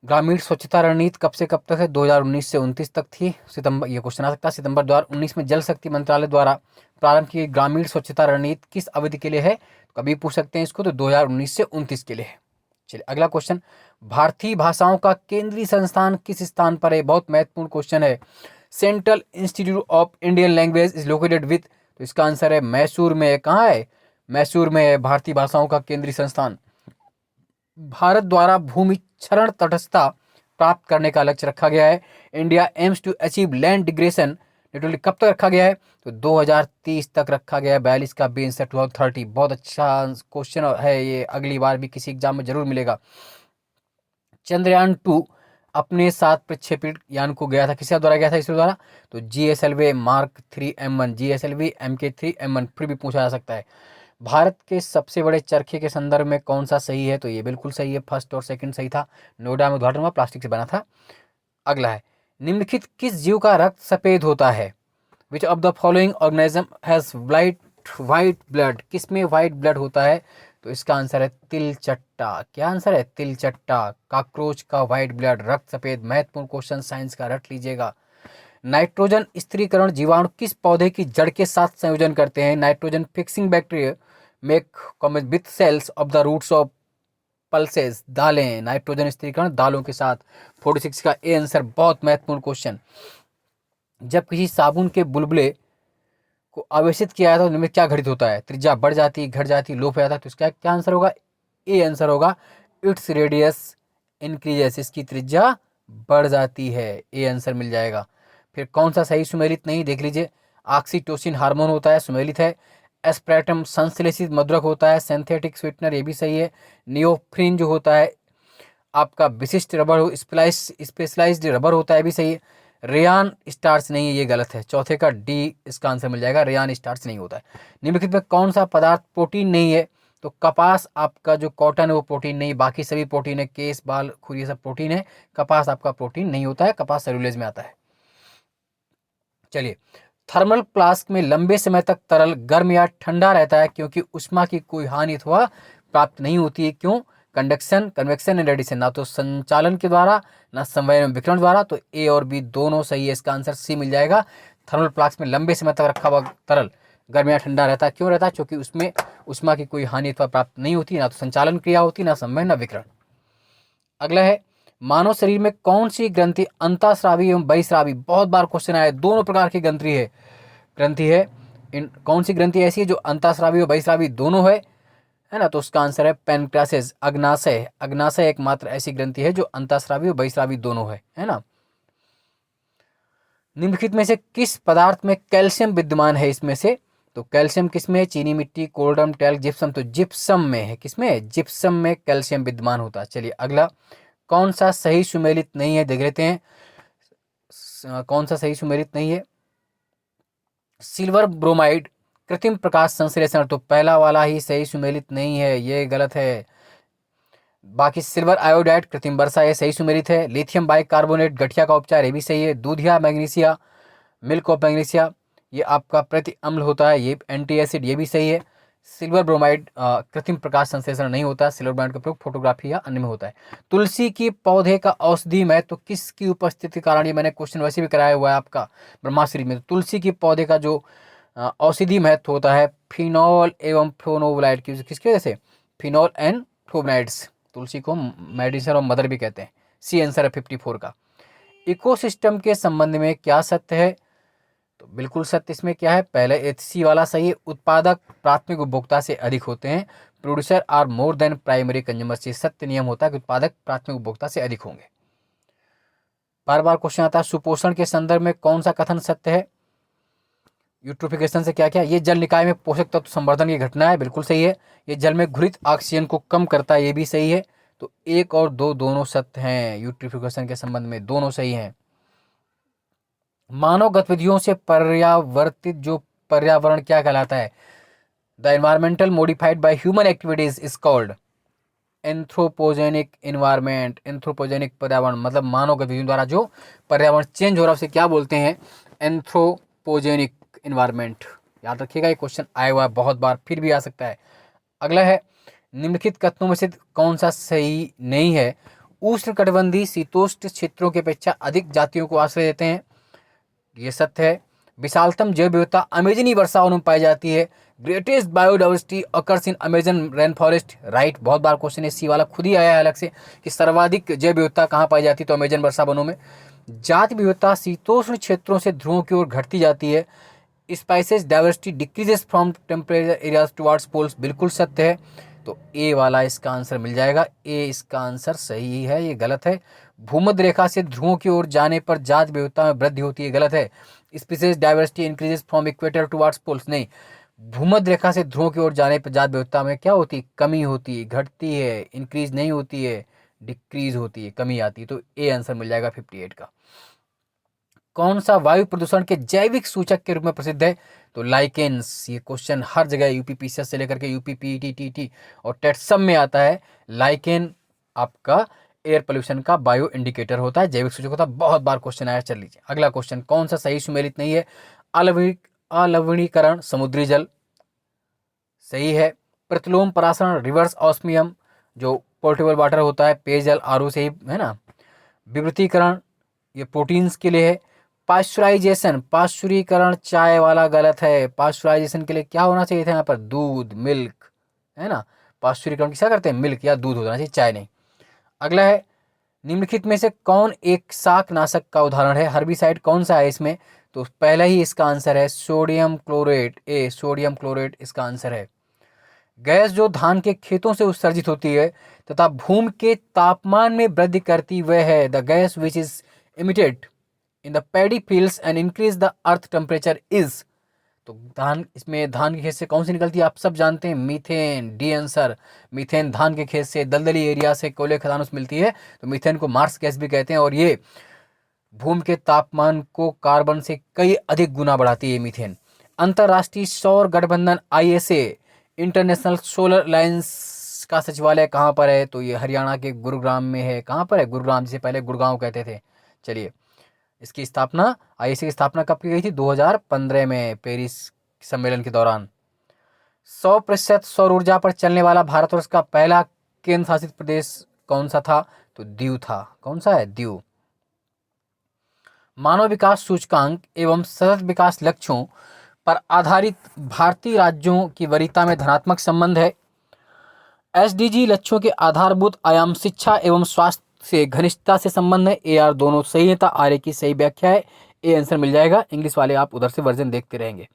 ग्रामीण स्वच्छता रणनीति कब से कब तक है? 2019 से 29 तक थी। सितंबर, ये क्वेश्चन आ सकता है, सितंबर 2019 में जल शक्ति मंत्रालय द्वारा प्रारंभ की ग्रामीण स्वच्छता रणनीति किस अवधि के लिए है? कभी पूछ सकते हैं इसको, तो 2019 से 29 के लिए है। चलिए अगला क्वेश्चन, भारतीय भाषाओं का केंद्रीय संस्थान किस स्थान पर है? बहुत महत्वपूर्ण क्वेश्चन है। Central institute of Indian language is located with, तो इसका आंसर है मैसूर में। कहाँ है? मैसूर में है भारतीय भाषाओं का केंद्रीय संस्थान। भारत द्वारा भूमि क्षरण तटस्थता प्राप्त करने का लक्ष्य रखा गया है। India aims to achieve land degradation network कब तक रखा गया है? तो 2030 तक रखा गया है। 42 का बी आंसर 2030। बहुत अच्छा क्वेश्चन है ये, अगली बार भी किसी एग्जाम में जरूर मिलेगा। चंद्रयान 2 अपने साथ प्रक्षेपित यान को गया था, किसके द्वारा गया था? इसरो द्वारा। तो GSLV Mark 3 M1, GSLV MK3 M1 फिर भी पूछा जा सकता है। भारत के सबसे बड़े चरखे के संदर्भ में कौन सा सही है? तो ये बिल्कुल सही है, फर्स्ट और सेकंड सही था। नोएडा में उद्घाटन हुआ, प्लास्टिक से बना था। अगला है, निम्नलिखित किस जीव का रक्त सफेद होता है? Which of the following organism has white blood, किसमें व्हाइट ब्लड होता है? तो इसका आंसर है तिलचट्टा। क्या आंसर है? तिलचट्टा। काकरोच का व्हाइट ब्लड, रक्त सफेद। महत्वपूर्ण क्वेश्चन साइंस का, रट लीजिएगा। नाइट्रोजन स्थिरीकरण जीवाणु किस पौधे की जड़ के साथ संयोजन करते हैं? Nitrogen fixing bacteria make with cells of the roots of pulses, दालें। नाइट्रोजन स्थिरीकरण दालों के साथ। 46 का ए आंसर, बहुत महत्वपूर्ण क्वेश्चन। जब किसी साबुन के बुलबुले को आवेशित किया जाता है तो उनमें क्या घटित होता है? त्रिज्या बढ़ जाती, घट जाती, लोप हो जाता है, तो इसका क्या आंसर होगा? ए आंसर होगा, इट्स रेडियस इंक्रीजेस, इसकी त्रिज्या बढ़ जाती है। ए आंसर मिल जाएगा। फिर कौन सा सही सुमेलित नहीं, देख लीजिए। ऑक्सीटोसिन हार्मोन होता है, सुमेलित है। एस्प्रेटम संश्लेषित मधुरक होता है, सिंथेटिक स्वीटनर, ये भी सही है। नियोफ्रिन जो होता है आपका विशिष्ट रबर, स्पेशलाइज्ड रबर होता है, भी सही है। रेयान स्टार्च नहीं है, ये गलत है। चौथे का डी इसका आंसर मिल जाएगा, रेयान स्टार्च नहीं होता है। निम्नलिखित में कौन सा पदार्थ प्रोटीन नहीं है? तो कपास आपका जो कॉटन है वो प्रोटीन नहीं, बाकी सभी प्रोटीन है, केस बाल खुर ये सब प्रोटीन है, कपास आपका प्रोटीन नहीं होता है, कपास सेलुलोज में आता है। चलिए, थर्मल फ्लास्क में लंबे समय तक तरल गर्म या ठंडा रहता है क्योंकि उष्मा की कोई हानि अथवा प्राप्त नहीं होती है। क्यों? कंडक्शन, कन्वेक्शन एंड रेडिएशन, ना तो संचालन के द्वारा ना संवहन विकिरण द्वारा। तो ए और बी दोनों सही है, इसका आंसर सी मिल जाएगा। थर्मल फ्लास्क में लंबे समय तक रखा हुआ तरल गर्म या ठंडा रहता है, क्यों रहता है? क्योंकि उसमें उष्मा की कोई हानि अथवा प्राप्त नहीं होती, ना तो संचालन क्रिया होती, ना संवहन ना विकिरण। अगला है, मानव शरीर में कौन सी ग्रंथि अंतःस्रावी एवं बहिस्रावी, बहुत बार क्वेश्चन आया है, दोनों प्रकार की ग्रंथि है। कौन सी ग्रंथि ऐसी है जो अंतःस्रावी और बहिस्रावी दोनों है ना? तो उसका आंसर है पैनक्रासेस, अग्नाशय। अग्नाशय एकमात्र ऐसी ग्रंथि है जो अंतःस्रावी और बहिस्रावी दोनों है ना? निम्नलिखित में से किस पदार्थ में कैल्शियम विद्यमान है? इसमें से तो कैल्शियम किसमें है? चीनी मिट्टी, कोल्डम, टैल्क, जिप्सम। तो जिप्सम में है, किसमें? जिप्सम में कैल्शियम विद्यमान होता है। चलिए अगला, कौन सा सही सुमेलित नहीं है, देख लेते हैं। कौन सा सही सुमेलित नहीं है? सिल्वर ब्रोमाइड कृत्रिम प्रकाश संश्लेषण, तो पहला वाला ही सही सुमेलित नहीं है, ये गलत है। बाकी सिल्वर आयोडाइड कृत्रिम वर्षा, ये सही सुमेलित है। लिथियम बाइकार्बोनेट गठिया का उपचार, ये भी सही है। दूधिया मैग्नीशिया, मिल्क ऑफ मैग्नीशिया, ये आपका प्रति अम्ल होता है, ये एंटी एसिड, ये भी सही है। सिल्वर ब्रोमाइड कृत्रिम प्रकाश संश्लेषण नहीं होता। सिल्वर ब्रोमाइड का प्रयोग फोटोग्राफी या अन्य में होता है। तुलसी की पौधे का औषधि महत्व तो किसकी उपस्थिति के कारण, ये मैंने क्वेश्चन वैसे भी कराया हुआ है आपका ब्रह्माश्री में। तुलसी की पौधे का जो औषधि महत्व होता है फिनॉल एवं फ्लोनोवलाइड की, किसकी वजह से? Phenol and फ्लोवनाइड्स। तुलसी को मेडिसिन और मदर भी कहते हैं। सी आंसर है 54 का। इकोसिस्टम के संबंध में क्या सत्य है? तो बिल्कुल सत्य इसमें क्या है? पहले सी वाला सही है। उत्पादक प्राथमिक उपभोक्ता से अधिक होते हैं। Producer are more than primary consumer, ये सत्य नियम होता है कि उत्पादक प्राथमिक उपभोक्ता से अधिक होंगे। बार बार क्वेश्चन आता है, सुपोषण के संदर्भ में कौन सा कथन सत्य है? यूट्रोफिकेशन से क्या क्या? ये जल निकाय में पोषक तत्व संवर्धन की घटना है, बिल्कुल सही है। ये जल में घुलित ऑक्सीजन को कम करता है, ये भी सही है। तो 1 और 2 दोनों सत्य हैं, यूट्रिफिकेशन के संबंध में दोनों सही हैं। मानव गतिविधियों से पर्यावर्तित जो पर्यावरण क्या कहलाता है? The environmental modified by human activities is called anthropogenic environment. Anthropogenic पर्यावरण मतलब मानव गतिविधियों द्वारा जो पर्यावरण चेंज हो रहा है उसे क्या बोलते हैं? Anthropogenic environment. याद रखिएगा, ये क्वेश्चन आया हुआ है बहुत बार, फिर भी आ सकता है। अगला है, निम्नलिखित कथनों में से कौन सा सही नहीं है? उष्णकटिबंधीय शीतोष्ण क्षेत्रों की अपेक्षा अधिक जातियों को आश्रय देते हैं, ये सत्य है। विशालतम जैव विविधता अमेजनी वर्षावन में पाई जाती है। Greatest biodiversity occurs in Amazon rain forest, right. बहुत बार क्वेश्चन है, सी वाला खुद ही आया है अलग से कि सर्वाधिक जैव विविधता कहाँ पाई जाती है? तो अमेजन वर्षा वनों में। जाति विविधता शीतोष्ण क्षेत्रों से ध्रुवों की ओर घटती जाती है। Species diversity decreases from temperature areas towards poles, बिल्कुल सत्य है। तो ए वाला इसका आंसर मिल जाएगा। ए इसका आंसर सही है, ये गलत है। भूमध्य रेखा से ध्रुवों की ओर जाने पर जाति विविधता में वृद्धि होती है, गलत है। Species diversity increases from equator towards poles, नहीं। भूमध्य रेखा से ध्रुवों की ओर जाने पर जाति विविधता में क्या होती है? कमी होती है, घटती है, इंक्रीज नहीं होती है, डिक्रीज होती है, कमी आती है। तो ए आंसर मिल जाएगा 58 का। कौन सा वायु प्रदूषण के जैविक सूचक के रूप में प्रसिद्ध है? तो लाइकेन्स। ये क्वेश्चन हर जगह यूपीपीसीएस से लेकर के यूपीपीटी टीटी और टेट सब में आता है। लाइकेन आपका एयर पोल्यूशन का बायो इंडिकेटर होता है, जैविक सूचक होता है, बहुत बार क्वेश्चन आया। चल लीजिए अगला क्वेश्चन, कौन सा सही सुमेलित नहीं है? अलवणीकरण समुद्री जल, सही है। प्रतिलोम परासरण रिवर्स ऑस्मियम, जो पोर्टेबल वाटर होता है, पेयजल आरओ से ही, है ना। विवृतीकरण, ये प्रोटीन्स के लिए है। पाश्चराइजेशन, पाश्चुरीकरण चाय वाला गलत है। पाश्चराइजेशन के लिए क्या होना चाहिए था यहाँ पर? दूध, मिल्क, है ना। पाश्चुरीकरण क्या करते हैं? मिल्क या दूध होना चाहिए, चाय नहीं। अगला है, निम्नलिखित में से कौन एक शाकनाशक का उदाहरण है? हर्बिसाइड कौन सा है इसमें? तो पहला ही इसका आंसर है सोडियम क्लोरेट, ए सोडियम क्लोरेट इसका आंसर है। गैस जो धान के खेतों से उत्सर्जित होती है तथा भूमि के तापमान में वृद्धि करती वह है the gas which is emitted in the paddy fields and increase the earth temperature is. तो धान, इसमें धान के खेत से कौन सी निकलती है आप सब जानते हैं, मीथेन। D answer. मीथेन धान के खेत से, दलदली एरिया से, कोयले खदानों से मिलती है, तो मीथेन को मार्स गैस भी कहते हैं और ये भूमि के तापमान को कार्बन से कई अधिक गुना बढ़ाती है मीथेन। अंतरराष्ट्रीय सौर गठबंधन आईएसए, इंटरनेशनल सोलर अलायंस का सचिवालय कहाँ पर है? तो ये हरियाणा के गुरुग्राम में है। कहाँ पर है? गुरुग्राम, जिसे पहले गुड़गांव कहते थे। चलिए, इसकी स्थापना, आईएसए की स्थापना कब की गई थी? 2015 में, पेरिस सम्मेलन के दौरान। 100% सौर ऊर्जा पर चलने वाला भारतवर्ष का पहला केंद्र शासित प्रदेश कौन सा था? तो दीव था। कौन सा है? दीव। मानव विकास सूचकांक एवं सतत विकास लक्ष्यों पर आधारित भारतीय राज्यों की वरीयता में धनात्मक संबंध है। एसडीजी लक्ष्यों के आधारभूत आयाम शिक्षा एवं स्वास्थ्य से घनिष्ठता से संबंध है। ए आर दोनों सही है, था आर की सही व्याख्या है। ए आंसर मिल जाएगा। इंग्लिश वाले आप उधर से वर्जन देखते रहेंगे।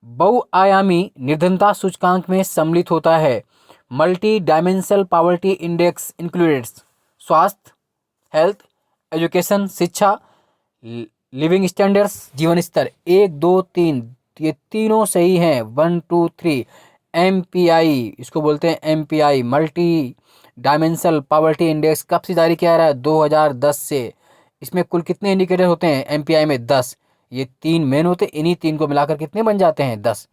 बहुआयामी निर्धनता सूचकांक में सम्मिलित होता है multi dimensional poverty index included स्वास्थ्य, हेल्थ, एजुकेशन, शिक्षा, लिविंग स्टैंडर्ड्स, जीवन स्तर। 1 2 3 ये तीनों सही हैं। 1 2 3 MPI, इसको बोलते हैं MPI, multi dimensional poverty index कब से जारी किया रहा है? 2010 से। इसमें कुल कितने इंडिकेटर होते हैं MPI में? 10। ये 3 मेन होते हैं, इन्हीं 3 को मिलाकर कितने बन जाते हैं? 10।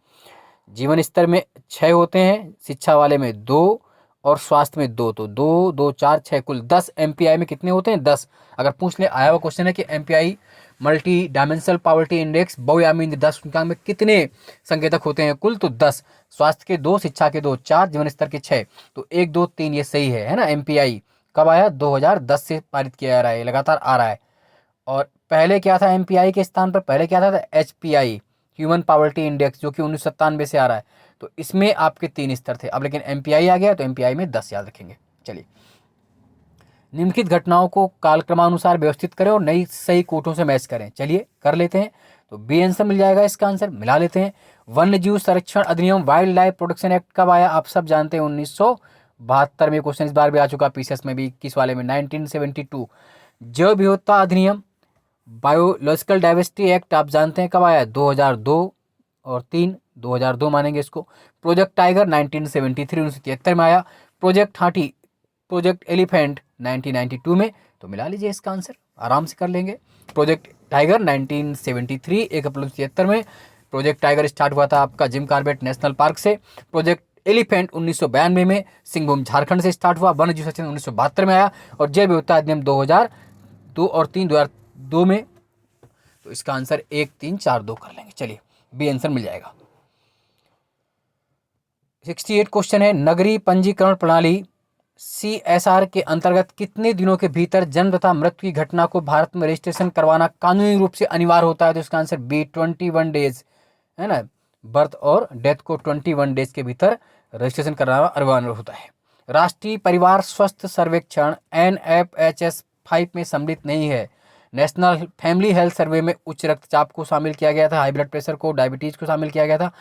जीवन स्तर में 6 होते हैं, शिक्षा वाले में 2 और स्वास्थ्य में 2, तो 2 2 4 6 कुल 10। MPI में कितने होते हैं? 10। अगर पूछ ले, आया हुआ क्वेश्चन है कि MPI multi dimensional poverty index बहुआयामी निर्धनता सूचकांक में कितने संकेतक होते हैं कुल? तो 10। स्वास्थ्य के 2, शिक्षा के 2, 4, जीवन स्तर के 6, तो 1 2 3 ये सही है ना। MPI कब आया? 2010 से पारित किया जा रहा है, लगातार आ रहा है। और पहले क्या था MPI के स्थान पर? पहले क्या था? HPI, ह्यूमन पॉवर्टी इंडेक्स, जो कि 1997 से आ रहा है। तो इसमें आपके 3 स्तर थे, अब लेकिन MPI आ गया, तो MPI में 10 याद रखेंगे। चलिए, निम्नलिखित घटनाओं को कालक्रमानुसार व्यवस्थित करें और नई सही कोटों से मैच करें। चलिए कर लेते हैं। तो बी आंसर मिल जाएगा, इसका आंसर मिला लेते हैं। वन्य जीव संरक्षण अधिनियम, वाइल्ड लाइफ प्रोटेक्शन एक्ट कब आया? आप सब जानते हैं 1972 में। क्वेश्चन इस बार भी आ चुका, पीसीएस में भी 21 वाले में 1972। जैव विविधता अधिनियम, बायोलॉजिकल डाइवर्सिटी एक्ट आप जानते हैं कब आया? 2002 और 3, 2002 मानेंगे इसको। प्रोजेक्ट टाइगर 1973 में आया। प्रोजेक्ट हाथी, प्रोजेक्ट एलिफेंट 1992 में। तो मिला लीजिए इसका आंसर, आराम से कर लेंगे। प्रोजेक्ट टाइगर 1973, 1 अप्रैल 1973 में प्रोजेक्ट टाइगर स्टार्ट हुआ था आपका जिम कॉर्बेट नेशनल पार्क से। प्रोजेक्ट एलिफेंट 1992 में सिंहभूम झारखंड से स्टार्ट हुआ। वन्य जीव संरक्षण 1972 में आया। और जैव विविधता अधिनियम 2002 और 3, 2002 में। तो इसका आंसर 1 3 4 2 कर लेंगे। चलिए, बी आंसर मिल जाएगा। 68 क्वेश्चन है, नगरीय पंजीकरण प्रणाली CSR के अंतर्गत कितने दिनों के भीतर जन्म तथा मृत्यु की घटना को भारत में रजिस्ट्रेशन करवाना कानूनी रूप से अनिवार्य होता है? तो इसका आंसर बी 21 डेज है ना। बर्थ और डेथ को 21 डेज के भीतर रजिस्ट्रेशन कराना अनिवार्य होता है। राष्ट्रीय परिवार स्वास्थ्य सर्वेक्षण NFHS 5 में सम्मिलित नहीं है। नेशनल फैमिली हेल्थ सर्वे में उच्च रक्तचाप को शामिल किया गया था, हाई ब्लड प्रेशर को, डायबिटीज को शामिल किया गया था।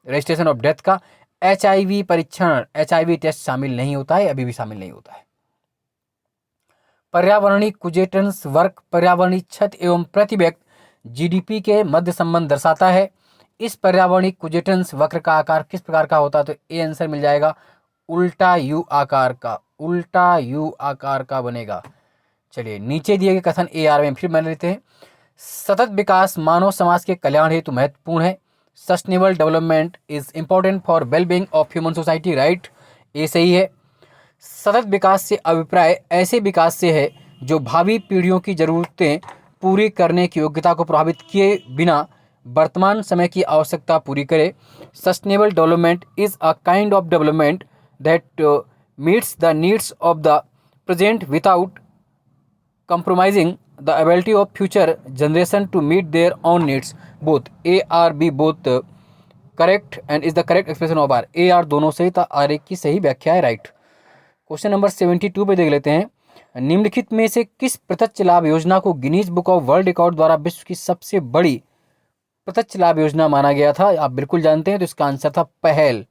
रजिस्ट्रेशन ऑफ डेथ का HIV परीक्षण, HIV टेस्ट शामिल नहीं होता है, अभी भी शामिल नहीं होता है। पर्यावरणीय कुजेटन्स वर्क पर्यावरणीय क्षति एवं प्रति व्यक्ति GDP के मध्य संबंध दर्शाता है। इस पर्यावरणीय कुजेटन्स वक्र का आकार किस प्रकार का होता है? तो ए आंसर मिल जाएगा, उल्टा U आकार का, उल्टा U आकार का बनेगा। चलिए, नीचे दिए गए कथन AR में फिर मान लेते हैं। सतत विकास मानव समाज के कल्याण हेतु महत्वपूर्ण है। Sustainable development is important for wellbeing of human society, right? ये सही है। सतत विकास से अभिप्राय ऐसे विकास से है जो भावी पीढ़ियों की जरूरतें पूरी करने की योग्यता को प्रभावित किए बिना वर्तमान समय की आवश्यकता पूरी करे। Sustainable development is a kind of development that meets the needs of the present without compromising the ability of future generation to meet their own needs. Both A or B both correct and is the correct expression of R. A R दोनों सही था, R एक की सही व्याख्या है, right. Question number 72 पे देख लेते हैं। निम्नलिखित में से किस प्रत्यक्ष लाभ योजना को Guinness book of world record द्वारा विश्व की सबसे बड़ी प्रत्यक्ष लाभ योजना माना गया था? आप बिल्कुल जानते हैं, तो इसका आंसर था पहल,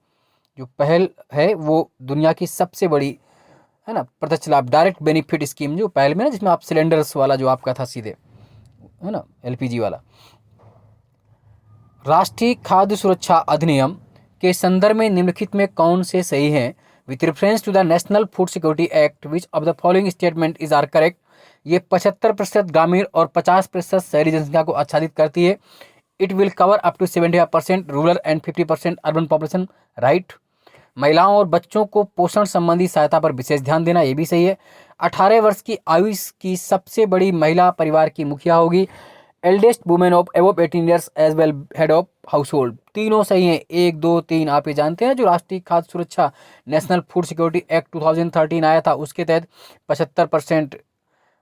जो पहल है वो दुनिया की सबसे बड़ी है ना प्रत्यक्ष लाभ डायरेक्ट बेनिफिट स्कीम जो पहल में ना, जिसमें आप सिलेंडर्स वाला जो आपका था सीधे है ना एलपीजी वाला। राष्ट्रीय खाद्य सुरक्षा अधिनियम के संदर्भ में निम्नलिखित में कौन से सही हैं? With reference to the National Food Security Act which of the following statement is are correct? ये 75% ग्रामीण और 50% शहरी जनसंख्या को आच्छादित करती है। It will cover up to 75% rural and 50% urban population, right. महिलाओं और बच्चों को पोषण संबंधी सहायता पर विशेष ध्यान देना, ये भी सही है। 18 वर्ष की आयु की सबसे बड़ी महिला परिवार की मुखिया होगी। Eldest women of above 18 years age will head of household, तीनों सही हैं। 1 2 3 आप ये जानते हैं जो राष्ट्रीय खाद्य सुरक्षा नेशनल फूड सिक्योरिटी एक्ट 2013 आया था, उसके तहत 75%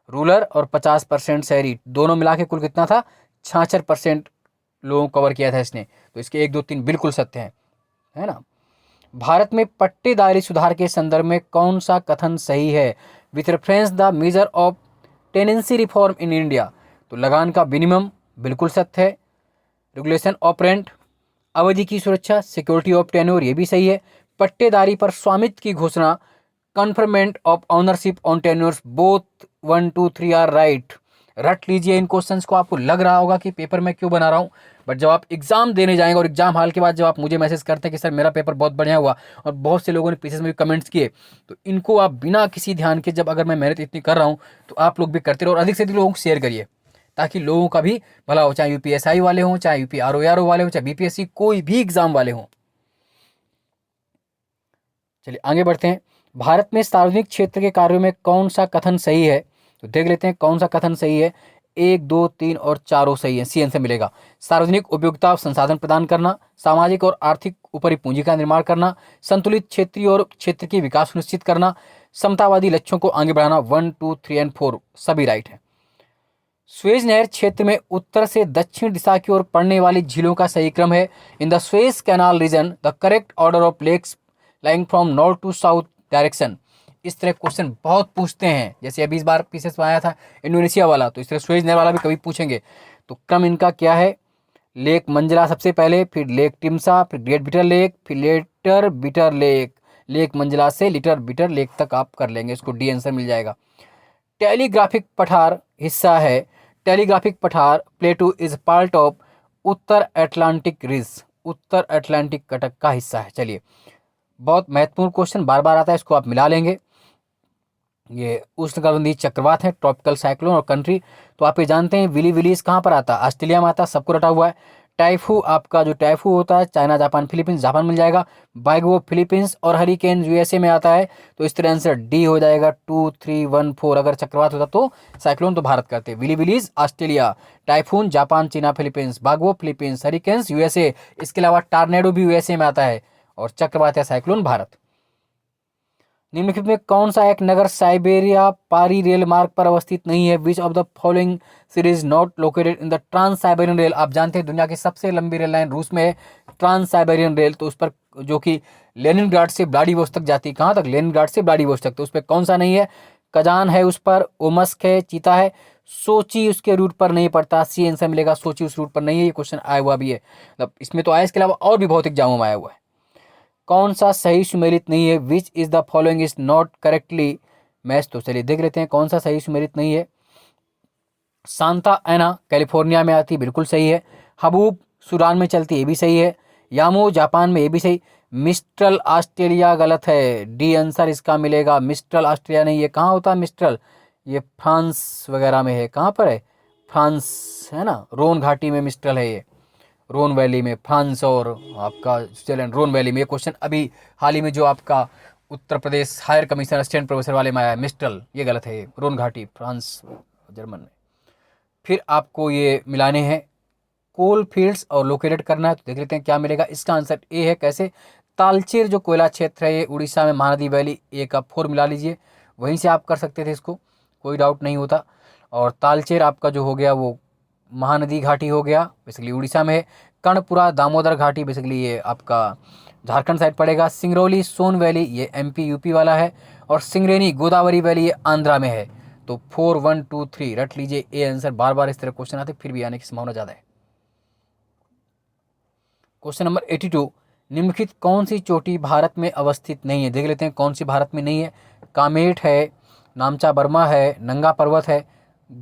रूरल और 50% शहरी, दोनों मिला के कुल कितना था? 66% लोगों को कवर किया था इसने। तो इसके 1 2 3 बिल्कुल सत्य हैं, है ना। भारत में पट्टेदारी सुधार के संदर्भ में कौन सा कथन सही है? With reference the measure of tenancy reform in India, तो लगान का मिनिमम बिल्कुल सत्य है। रेगुलेशन ऑफ रेंट, अवधि की सुरक्षा, सिक्योरिटी ऑफ टेन्योर, ये भी सही है। पट्टेदारी पर स्वामित्व की घोषणा, conferment of ownership on tenures, both 1 2 3 are right. रट लीजिए इन क्वेश्चंस को। आपको लग रहा होगा कि पेपर में क्यों बना रहा हूँ, बट जब आप एग्जाम देने जाएंगे और एग्जाम हाल के बाद जब आप मुझे मैसेज करते हैं कि सर मेरा पेपर बहुत बढ़िया हुआ, और बहुत से लोगों ने पीछे में भी कमेंट्स किए, तो इनको आप बिना किसी ध्यान के, जब अगर मैं मेहनत इतनी कर रहा हूँ तो आप लोग भी करते रहो और अधिक से अधिक लोगों को शेयर करिए, ताकि लोगों का भी भला हो, चाहे यूपीएसआई वाले हों, चाहे यूपी आरओ वाले हों, चाहे बीपीएससी, कोई भी एग्जाम वाले हों। चलिए आगे बढ़ते हैं। भारत में सार्वजनिक क्षेत्र के कार्यों में कौन सा कथन सही है? तो देख लेते हैं कौन सा कथन सही है। 1 2 3 और चारों सही है, सी आंसर मिलेगा। सार्वजनिक उपयोगिता संसाधन प्रदान करना, सामाजिक और आर्थिक ऊपरी पूंजी का निर्माण करना, संतुलित क्षेत्रीय और क्षेत्र की विकास सुनिश्चित करना, समतावादी लक्ष्यों को आगे बढ़ाना। 1 2 3 एंड 4 सभी राइट है। स्वेज नहर क्षेत्र में उत्तर से दक्षिण दिशा की ओर पड़ने वाली झीलों का सही क्रम है। In the Suez canal region the correct order of lakes lying from north to south direction. इस तरह क्वेश्चन बहुत पूछते हैं, जैसे अभी इस बार पीछे में आया था इंडोनेशिया वाला, तो इस तरह स्वेज नहर वाला भी कभी पूछेंगे। तो क्रम इनका क्या है? लेक मंजला सबसे पहले, फिर लेक टिमसा, फिर ग्रेट बिटर लेक, फिर लेटर बिटर लेक। लेक मंजला से लिटर बिटर लेक तक आप कर लेंगे, इसको डी आंसर मिल जाएगा। टेलीग्राफिक पठार हिस्सा है। टेलीग्राफिक पठार प्लेटू is part of Uttar Atlantic ridge, Uttar Atlantic Cuttack का हिस्सा है। चलिए, बहुत महत्वपूर्ण क्वेश्चन बार बार आता है, इसको आप मिला लेंगे। ये उष्णकटिबंधीय चक्रवात है, ट्रॉपिकल साइक्लोन और कंट्री। तो आप ये जानते हैं विली विलीज कहाँ पर आता है? ऑस्ट्रेलिया में आता है, सबको रटा हुआ है। टाइफू, आपका जो टाइफू होता है चाइना जापान फिलीपींस, जापान मिल जाएगा। बाइगो फिलीपींस और हरिकेन यूएसए में आता है। तो इस तरह आंसर डी हो जाएगा 2 3 1 4। अगर चक्रवात होता तो साइक्लोन तो भारत करते। Willy willies Australia, typhoon Japan China Philippines, Baguio Philippines, hurricanes USA, इसके अलावा टार्नेडो भी यूएसए में आता है, और चक्रवात या साइक्लोन भारत। निम्नलिखित में कौन सा एक नगर साइबेरिया पारी रेल मार्ग पर अवस्थित नहीं है? Which of the following series not located in the trans Siberian rail. आप जानते हैं दुनिया की सबसे लंबी रेल लाइन रूस में है, ट्रांस साइबेरियन रेल। तो उस पर जो कि लेनिनग्राड से व्लादिवोस्तोक जाती है, कहाँ तक? लेनिनग्राड से व्लादिवोस्तोक। तो उस पर कौन सा नहीं है? कजान है उस पर, ओमस्क है, चीता है, सोची उसके रूट पर नहीं पड़ता। सी आंसर मिलेगा, सोची उस रूट पर नहीं है। ये क्वेश्चन आया हुआ भी है, मतलब इसमें तो आया, इसके अलावा और भी बहुत एग्जामों में आया हुआ है। कौन सा सही सुमेलित नहीं है? Which is the following is not correctly match. तो चलिए देख लेते हैं कौन सा सही सुमेलित नहीं है। सांता एना कैलिफोर्निया में आती, बिल्कुल सही है। हबूब सूडान में चलती, ये भी सही है। यामो जापान में, ये भी सही। मिस्ट्रल ऑस्ट्रेलिया गलत है, डी आंसर इसका मिलेगा। मिस्ट्रल ऑस्ट्रेलिया नहीं, ये कहाँ होता है मिस्ट्रल? ये फ्रांस वगैरह में है। कहाँ पर है? फ्रांस है ना, रोन घाटी में मिस्ट्रल है ये, रोन वैली में, फ्रांस और आपका स्विट्जरलैंड, रोन वैली में। ये क्वेश्चन अभी हाल ही में जो आपका Uttar Pradesh higher commissioner assistant professor वाले में आया है, मिस्ट्रल, ये गलत है, ये रोन घाटी फ्रांस जर्मन में। फिर आपको ये मिलाने हैं कोल फील्ड्स और लोकेटेड करना है, तो देख लेते हैं क्या मिलेगा। इसका आंसर ए है। कैसे? तालचेर जो कोयला क्षेत्र है ये उड़ीसा में, महानदी वैली, ए का 4 मिला लीजिए, वहीं से आप कर सकते थे इसको, कोई डाउट नहीं होता। और तालचेर आपका जो हो गया वो महानदी घाटी हो गया, बेसिकली उड़ीसा में है। कर्णपुरा दामोदर घाटी, बेसिकली ये आपका झारखंड साइड पड़ेगा। सिंगरौली सोन वैली, ये एमपी यूपी वाला है। और सिंगरेनी गोदावरी वैली, ये आंध्रा में है। तो 4 1 2 3 रट लीजिए, ए आंसर। बार बार इस तरह क्वेश्चन आते फिर भी आने की संभावना ज़्यादा है। क्वेश्चन नंबर 82, निम्नलिखित कौन सी चोटी भारत में अवस्थित नहीं है, देख लेते हैं कौन सी भारत में नहीं है। कामेट है, नामचा बर्मा है, नंगा पर्वत है,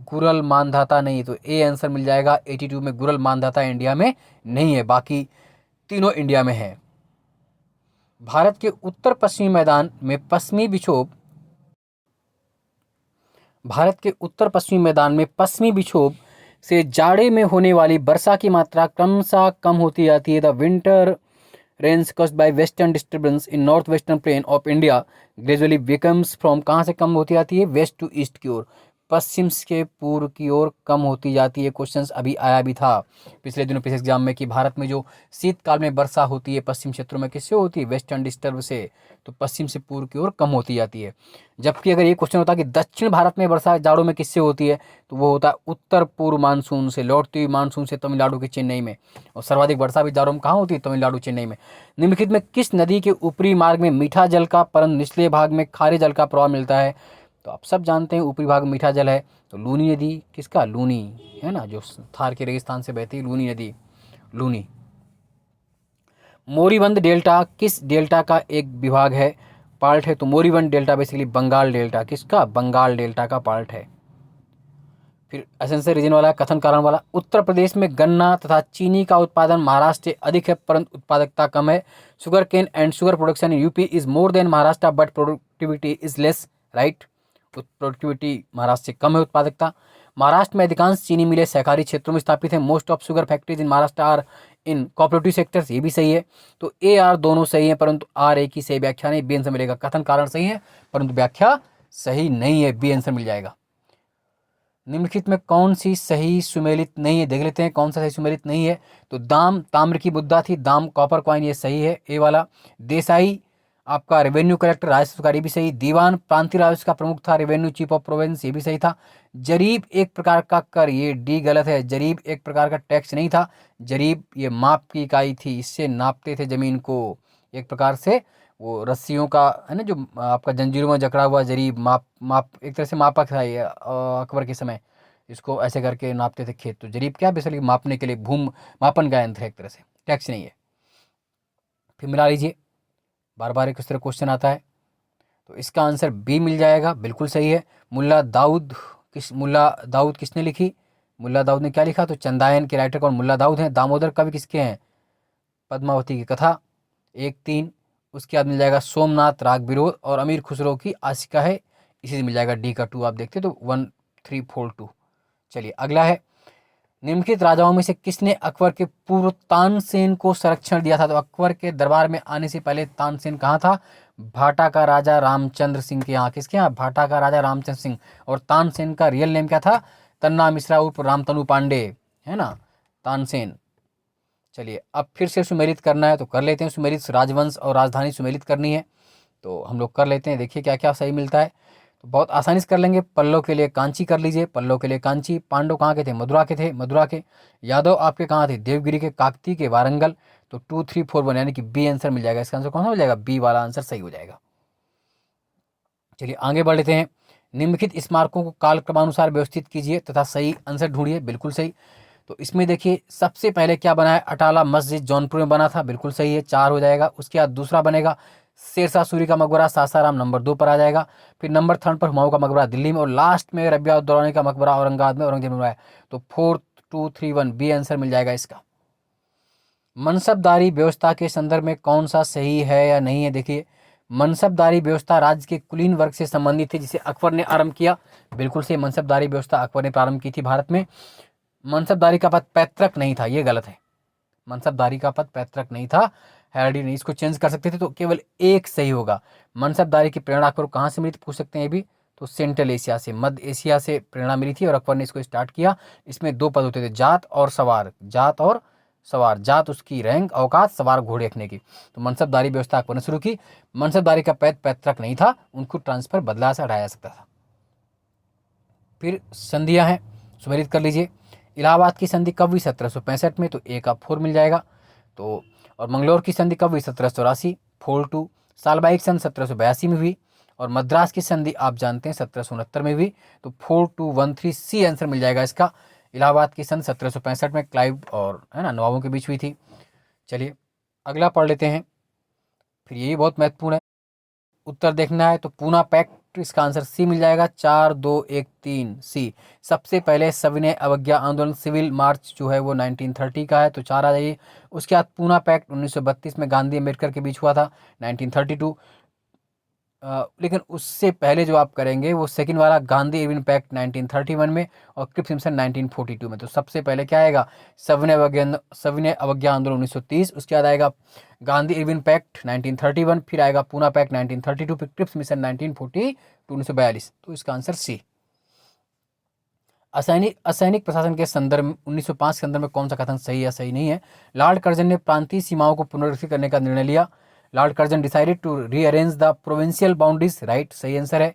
गुरल मानधाता नहीं है। तो ए आंसर मिल जाएगा 82 में, गुरल मानधाता इंडिया में नहीं है, बाकी तीनों इंडिया में है। भारत के उत्तर पश्चिमी मैदान में पश्चिमी विक्षोभ, भारत के उत्तर पश्चिमी मैदान में पश्चिमी विक्षोभ से जाड़े में होने वाली वर्षा की मात्रा क्रमशः कम होती जाती है। The winter rains caused by western disturbance in north western plain of India gradually becomes from, कहाँ से कम होती जाती है, वेस्ट टू ईस्ट की ओर, पश्चिम के पूर्व की ओर कम होती जाती है। क्वेश्चंस अभी आया भी था पिछले दिनों पिछले एग्जाम में कि भारत में जो शीतकाल में वर्षा होती है पश्चिम क्षेत्रों में किससे होती है, वेस्टर्न डिस्टर्ब से, तो पश्चिम से पूर्व की ओर कम होती जाती है। जबकि अगर ये क्वेश्चन होता कि दक्षिण भारत में वर्षा जाड़ों में किससे होती है, तो वो होता है उत्तर पूर्व मानसून से, लौटती हुई मानसून से तमिलनाडु के चेन्नई में, और सर्वाधिक वर्षा भी जाड़ों में कहाँ होती है, तमिलनाडु चेन्नई में। निम्नलिखित में किस नदी के ऊपरी मार्ग में मीठा जल का परंतु निचले भाग में खारे जल का प्रवाह मिलता है, तो आप सब जानते हैं ऊपरी भाग में मीठा जल है, तो लूनी नदी, किसका, लूनी है ना, जो थार के रेगिस्तान से बहती है लूनी नदी, लूनी। मोरीबंद डेल्टा किस डेल्टा का एक विभाग है, पार्ट है, तो मोरीबंद डेल्टा बेसिकली बंगाल डेल्टा, किसका, बंगाल डेल्टा का पार्ट है। फिर एसेंशियल रीजन वाला, कथन कारण वाला, उत्तर प्रदेश में गन्ना तथा चीनी का उत्पादन महाराष्ट्र से अधिक है परंतु उत्पादकता कम है। Sugar cane and sugar production in UP is more than Maharashtra but productivity is less, right, productivity Maharashtra से कम है उत्पादकता। महाराष्ट्र में अधिकांश चीनी मिलें सहकारी क्षेत्रों में स्थापित है। Most of sugar factories in Maharashtra are in cooperative sectors, ये भी सही है। तो ए आर दोनों सही है परंतु आर एक ही सही व्याख्या नहीं, बी आंसर मिलेगा। कथन कारण सही है परंतु व्याख्या सही नहीं है, बी आंसर मिल जाएगा। निम्नलिखित में कौन सी सही सुमेलित नहीं है, देख लेते हैं कौन सा सही सुमेलित नहीं है। तो दाम ताम्र की मुद्दा थी, दाम कॉपर कॉइन, ये सही है, ए वाला। देसाई आपका रेवेन्यू कलेक्टर, राजस्व अधिकारी, भी सही। दीवान प्रांतीय राजस्व का प्रमुख था, रेवेन्यू चीफ ऑफ प्रोविंस, ये भी सही था। जरीब एक प्रकार का कर, ये डी गलत है, जरीब एक प्रकार का टैक्स नहीं था, जरीब ये माप की इकाई थी, इससे नापते थे जमीन को एक प्रकार से, वो रस्सियों का है ना, जो आपका जंजीरों में जकड़ा हुआ जरीब, माप एक तरह से मापक था ये अकबर के समय, इसको ऐसे करके नापते थे खेत। तो जरीब क्या, बेसिकली मापने के लिए भूम मापन का यंत्र है एक तरह से, टैक्स नहीं है। फिर मिला लीजिए, बार बार एक इस तरह क्वेश्चन आता है, तो इसका आंसर बी मिल जाएगा, बिल्कुल सही है। मुल्ला दाऊद किसने लिखी, मुल्ला दाऊद ने क्या लिखा, तो चंदायन के राइटर कौन, मुल्ला दाऊद हैं। दामोदर कवि किसके हैं, पद्मावती की कथा, 1-3। उसके बाद मिल जाएगा सोमनाथ राग विरोध, और अमीर खुसरो की आशिका है, इसी से मिल जाएगा डी का 2, आप देखते तो 1 3 4 2। चलिए अगला है, निम्नलिखित राजाओं में से किसने अकबर के पूर्व तानसेन को संरक्षण दिया था, तो अकबर के दरबार में आने से पहले तानसेन कहाँ था, भाटा का राजा रामचंद्र सिंह के यहाँ, किसके यहाँ, भाटा का राजा रामचंद्र सिंह। और तानसेन का रियल नेम क्या था, तन्ना मिश्रा उर्फ रामतनु पांडे, है ना, तानसेन। चलिए अब फिर से सुमेलित करना है तो कर लेते हैं, सुमेलित राजवंश और राजधानी सुमेलित करनी है तो हम लोग कर लेते हैं, देखिए क्या क्या सही मिलता है। तो बहुत आसानी से कर लेंगे। पल्लव के लिए कांची कर लीजिए, पल्लव के लिए कांची। पांडव कहाँ के थे, मथुरा के थे, मथुरा के। यादव आपके कहाँ थे, देवगिरी के। काकती के, वारंगल। तो 2 3 4 1 यानी कि बी आंसर मिल जाएगा। इसका आंसर कौन सा मिल जाएगा, बी वाला आंसर सही हो जाएगा। चलिए आगे बढ़ लेते हैं। निम्नलिखित स्मारकों को काल क्रमानुसार व्यवस्थित कीजिए तथा सही आंसर ढूंढिए, बिल्कुल सही। तो इसमें देखिए सबसे पहले क्या बना है, अटाला मस्जिद जौनपुर में बना था, बिल्कुल सही है, 4 हो जाएगा। उसके बाद दूसरा बनेगा शेरशाह सूरी का मकबरा सासाराम, नंबर 2 पर आ जाएगा। फिर नंबर 3 पर हुमायूं का मकबरा दिल्ली में, और लास्ट में रबिया उद दौलानी का मकबरा औरंगाबाद में, औरंगजेब में है। तो 4 2 3 1 बी आंसर मिल जाएगा इसका। मनसबदारी व्यवस्था के संदर्भ में कौन सा सही है या नहीं है, देखिए मनसबदारी व्यवस्था राज्य के कुलीन वर्ग से संबंधित है जिसे अकबर ने आरंभ किया, बिल्कुल से मनसबदारी व्यवस्था अकबर ने प्रारंभ की थी भारत में। मनसबदारी का पद पैतृक नहीं था, ये गलत है, मनसबदारी का पद पैतृक नहीं था, हेरिडी नहीं, इसको चेंज कर सकते थे तो केवल एक सही होगा। मनसबदारी की प्रेरणा अकबर कहाँ से मिली थी, पूछ सकते हैं ये भी, तो सेंट्रल एशिया से, मध्य एशिया से प्रेरणा मिली थी और अकबर ने इसको स्टार्ट किया। इसमें 2 पद होते थे, जात और सवार, जात और सवार, जात उसकी रैंक औकात, सवार घोड़े रखने की। तो मनसबदारी व्यवस्था अकबर ने शुरू की। मनसबदारी का पैद पैतृक नहीं था, उनको ट्रांसफर बदला से हटाया जा सकता था। फिर संधियां हैं, सुमेलित कर लीजिए। इलाहाबाद की संधि कब हुई, 1765 में, तो ए का 4 मिल जाएगा। तो और मंगलौर की संधि कब हुई, 1784, 4 2। सालबाई की संधि 1782 में हुई, और मद्रास की संधि आप जानते हैं 1769 में हुई। तो 4 2 1 3 सी आंसर मिल जाएगा इसका। इलाहाबाद की संधि 1765 में क्लाइव और है ना नवाबों के बीच हुई थी। चलिए अगला पढ़ लेते हैं, फिर यही बहुत महत्वपूर्ण है। उत्तर देखना है तो पूना पैक्ट, इसका आंसर सी मिल जाएगा। 4, 2, 1, 3 सी। सबसे पहले सविनय अवज्ञा आंदोलन सिविल मार्च जो है वो 1930 का है, तो 4 आ जाइए। उसके बाद पूना पैक्ट 1932 में गांधी अम्बेडकर के बीच हुआ था, 1932। लेकिन उससे पहले जो आप करेंगे वो सेकंड वाला गांधी इरविन पैक्ट 1931 में, और क्रिप्स सिम्पसन 1942 में। तो सबसे पहले क्या आएगा, सविनय अवज्ञा आंदोलन 1930, उसके बाद आएगा गांधी इरविन पैक्ट 1931, फिर आएगा पूना पैक्ट 1932, फिर क्रिप्स मिशन 1942 1942। तो इसका आंसर सी। असैनिक प्रशासन के संदर्भ में 1905 के संदर्भ में कौन सा कथन सही या सही नहीं है। लॉर्ड कर्जन ने प्रांतीय सीमाओं को पुनर्गठित करने का निर्णय लिया। Lord Curzon decided to rearrange the provincial boundaries, right, सही आंसर है।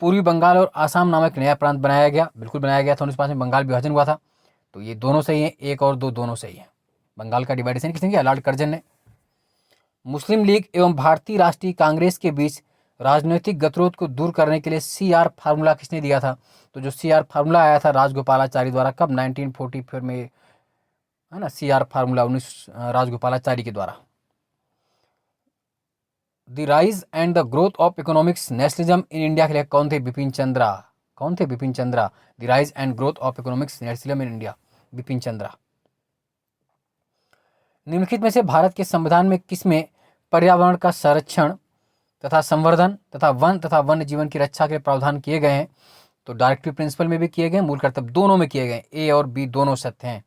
पूर्वी बंगाल और आसाम नामक नया प्रांत बनाया गया, बिल्कुल बनाया गया था। 1905 में बंगाल विभाजन हुआ था, तो ये दोनों सही है, 1 और 2 दोनों सही है। बंगाल का डिवाइडेशन किसने किया, लॉर्ड कर्जन ने। मुस्लिम लीग एवं भारतीय राष्ट्रीय कांग्रेस के बीच राजनीतिक गतिरोध को दूर करने के लिए CR फार्मूला किसने दिया था। तो जो CR फार्मूला आया था राजगोपालाचारी द्वारा, कब, 1944 में, है ना, CR फार्मूला 19 राजगोपालाचारी के द्वारा। The rise and the growth of economics nationalism in India के लिए कौन थे, बिपिन चंद्रा। कौन थे, Bipin Chandra. The rise and growth of economics nationalism in India, Bipin Chandra. निम्नलिखित में से भारत के संविधान में किसमें पर्यावरण का संरक्षण तथा संवर्धन तथा वन तथा वन्य जीवन की रक्षा के प्रावधान किए गए हैं। तो डायरेक्टिव प्रिंसिपल में भी किए गए, मूल कर्तव्य दोनों में किए गए, ए और बी दोनों सत्य हैं,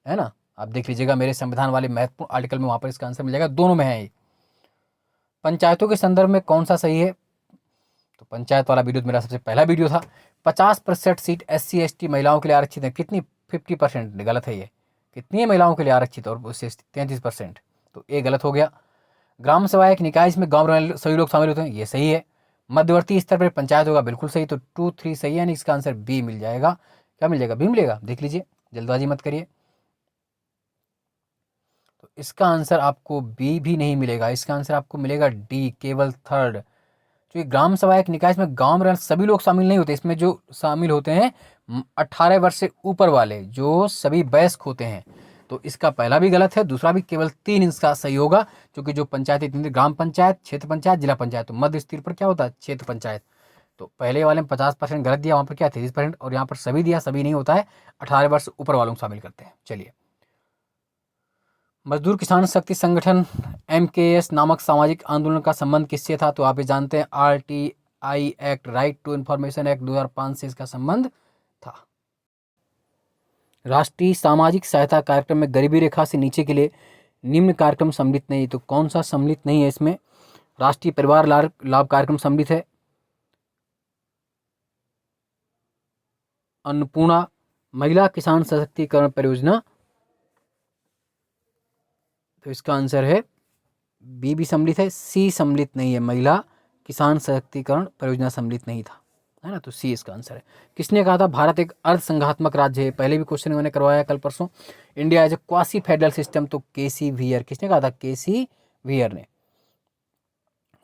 है ना। आप देख लीजिएगा मेरे संविधान वाले महत्वपूर्ण आर्टिकल में, वहां पर इसका आंसर मिल जाएगा, दोनों में है ये। पंचायतों के संदर्भ में कौन सा सही है, तो पंचायत वाला वीडियो मेरा सबसे पहला वीडियो था। 50% सीट SC ST महिलाओं के लिए आरक्षित है, कितनी, 50%, गलत है ये। कितनी है महिलाओं के लिए आरक्षित, और उससे 33%, तो ए गलत हो गया। ग्राम सभा एक निकाय, इसमें गांव में सभी लोग शामिल होते हैं, ये सही है। मध्यवर्ती स्तर पर पंचायत होगा, बिल्कुल सही, तो 2, 3 सही है, यानी इसका आंसर बी मिल जाएगा। क्या मिल जाएगा, बी मिलेगा, देख लीजिए, जल्दबाजी मत करिए। तो इसका आंसर आपको बी भी नहीं मिलेगा, इसका आंसर आपको मिलेगा डी, केवल थर्ड। जो ग्राम सभा एक निकाय, इसमें गांव में सभी लोग शामिल नहीं होते, इसमें जो शामिल होते हैं 18 वर्ष से ऊपर वाले, जो सभी वयस्क होते हैं। तो इसका पहला भी गलत है, दूसरा भी, केवल 3 इसका सही होगा, क्योंकि जो पंचायत, ग्राम पंचायत, क्षेत्र पंचायत, जिला पंचायत, तो मध्य स्तर पर क्या होता है, क्षेत्र पंचायत। तो पहले वाले में 50% गलत दिया, वहाँ पर क्या 33%, और यहाँ पर सभी दिया, सभी नहीं होता है, 18 वर्ष ऊपर वालों को शामिल करते हैं। चलिए, मजदूर किसान शक्ति संगठन MKS नामक सामाजिक आंदोलन का संबंध किससे था, तो आप ये जानते हैं, RTI act, right to information act 2005 से इसका संबंध था। राष्ट्रीय सामाजिक सहायता कार्यक्रम में गरीबी रेखा से नीचे के लिए निम्न कार्यक्रम सम्मिलित नहीं, तो कौन सा सम्मिलित नहीं है इसमें, राष्ट्रीय परिवार लाभ कार्यक्रम सम्मिलित है, अन्नपूर्णा, महिला किसान सशक्तिकरण परियोजना, तो इसका आंसर है बी भी सम्मिलित है, सी सम्मिलित नहीं है, महिला किसान सशक्तिकरण परियोजना सम्मिलित नहीं था, है ना, तो सी इसका आंसर है। किसने कहा था भारत एक अर्ध संघात्मक राज्य है, पहले भी क्वेश्चन मैंने करवाया कल परसों। India as a quasi federal system, तो KC व्हीयर, किसने कहा था, KC व्हीयर ने।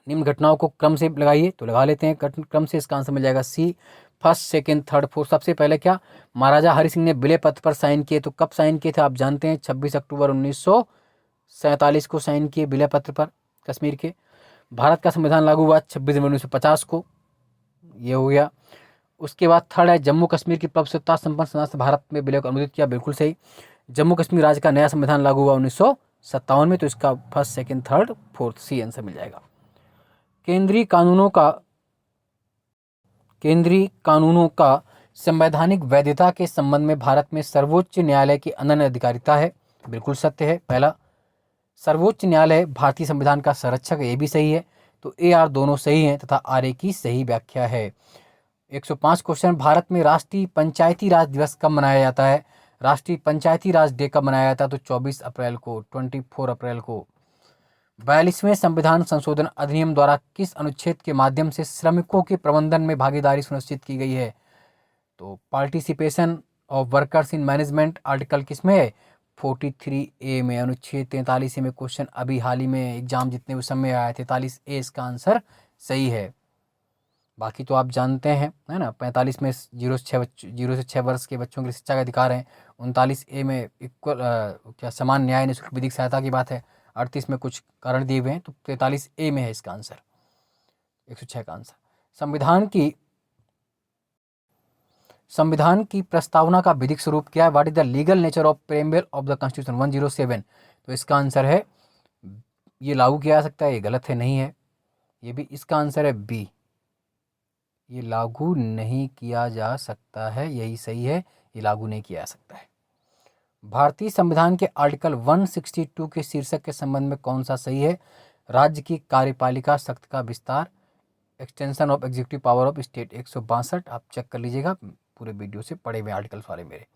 निम्न घटनाओं को क्रम से लगाइए, तो लगा लेते हैं क्रम से, इसका आंसर मिल जाएगा सी, फर्स्ट, सेकंड, थर्ड, फोर्थ। सबसे पहले क्या, महाराजा हरि सिंह ने विलय पत्र पर साइन किए, तो कब साइन किए थे आप जानते हैं, 26 अक्टूबर 1947 को साइन किए विलय पत्र पर कश्मीर के। भारत का संविधान लागू हुआ 26 जनवरी 1950 को, ये हो गया। उसके बाद थर्ड है, जम्मू कश्मीर की प्रभुसत्ता संपन्न सदस्य भारत में विलय को अनुमोदित किया, बिल्कुल सही। जम्मू कश्मीर राज्य का नया संविधान लागू हुआ 1957 में, तो इसका first, second, third, fourth, C answer मिल जाएगा। केंद्रीय कानूनों का संवैधानिक वैधता के संबंध में भारत में सर्वोच्च न्यायालय की अनन्य अधिकारिता है, बिल्कुल सत्य है। पहला, सर्वोच्च न्यायालय भारतीय संविधान का संरक्षक है, ये भी सही है, तो AR दोनों सही हैं तथा RA की सही व्याख्या है। 105 क्वेश्चन, भारत में राष्ट्रीय पंचायती राज दिवस कब मनाया जाता है, राष्ट्रीय पंचायती राज डे कब मनाया जाता है, तो 24 अप्रैल को, 24 अप्रैल को। 42वें संविधान संशोधन अधिनियम द्वारा किस अनुच्छेद के माध्यम से श्रमिकों के प्रबंधन में भागीदारी सुनिश्चित की गई है, तो participation of workers in management article किसमें है, 43A में, अनुच्छेद 43A में। क्वेश्चन अभी हाल ही में एग्जाम जितने उस समय आया, 43A इसका आंसर सही है। बाकी तो आप जानते हैं, है ना, 45 में 0 से 6 वर्ष के बच्चों के लिए शिक्षा का अधिकार है। 39A में इक्वल क्या, समान न्याय निःशुल्क विधिक सहायता की बात है। 38 में कुछ कारण दिए हुए हैं, तो 43A में है इसका आंसर, 106 का आंसर। संविधान की प्रस्तावना का विधिक स्वरूप क्या है? What is the legal nature of preamble of the constitution 107? तो इसका आंसर है ये लागू किया जा सकता है, ये गलत है, नहीं है, ये भी इसका आंसर है बी, ये लागू नहीं किया जा सकता है, यही सही है, ये लागू नहीं किया जा सकता है। भारतीय संविधान के आर्टिकल 162 के शीर्षक के संबंध में कौन सा सही है? राज्य की कार्यपालिका शक्ति का विस्तार, extension of executive power of state, 162। आप चेक कर लीजिएगा, पूरे वीडियो से पढ़े हुए आर्टिकल्स वाले मेरे,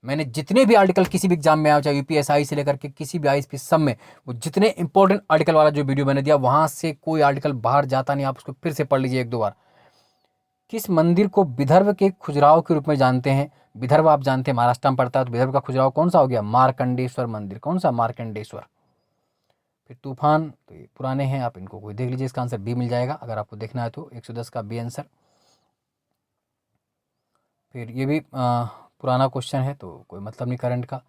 मैंने जितने भी आर्टिकल किसी भी एग्जाम में आया, चाहे यूपीएसआई से लेकर के किसी भी आईएएस सब में, वो जितने इंपॉर्टेंट आर्टिकल वाला जो वीडियो मैंने दिया, वहां से कोई आर्टिकल बाहर जाता नहीं, आप उसको फिर से पढ़ लीजिए 1-2 बार। किस मंदिर को विदर्भ के खजुराहो के रूप में जानते हैं? विदर्भ आप जानते हैं महाराष्ट्र में पड़ता है, तो विदर्भ का खजुराहो कौन सा हो गया? मार्कंडेश्वर मंदिर। कौन सा? मार्कंडेश्वर। फिर तूफान, तो ये पुराने हैं, आप इनको कोई देख लीजिए, इसका आंसर बी मिल जाएगा अगर आपको देखना है तो, 110 का बी आंसर। फिर ये भी पुराना क्वेश्चन है, तो कोई मतलब नहीं करंट का।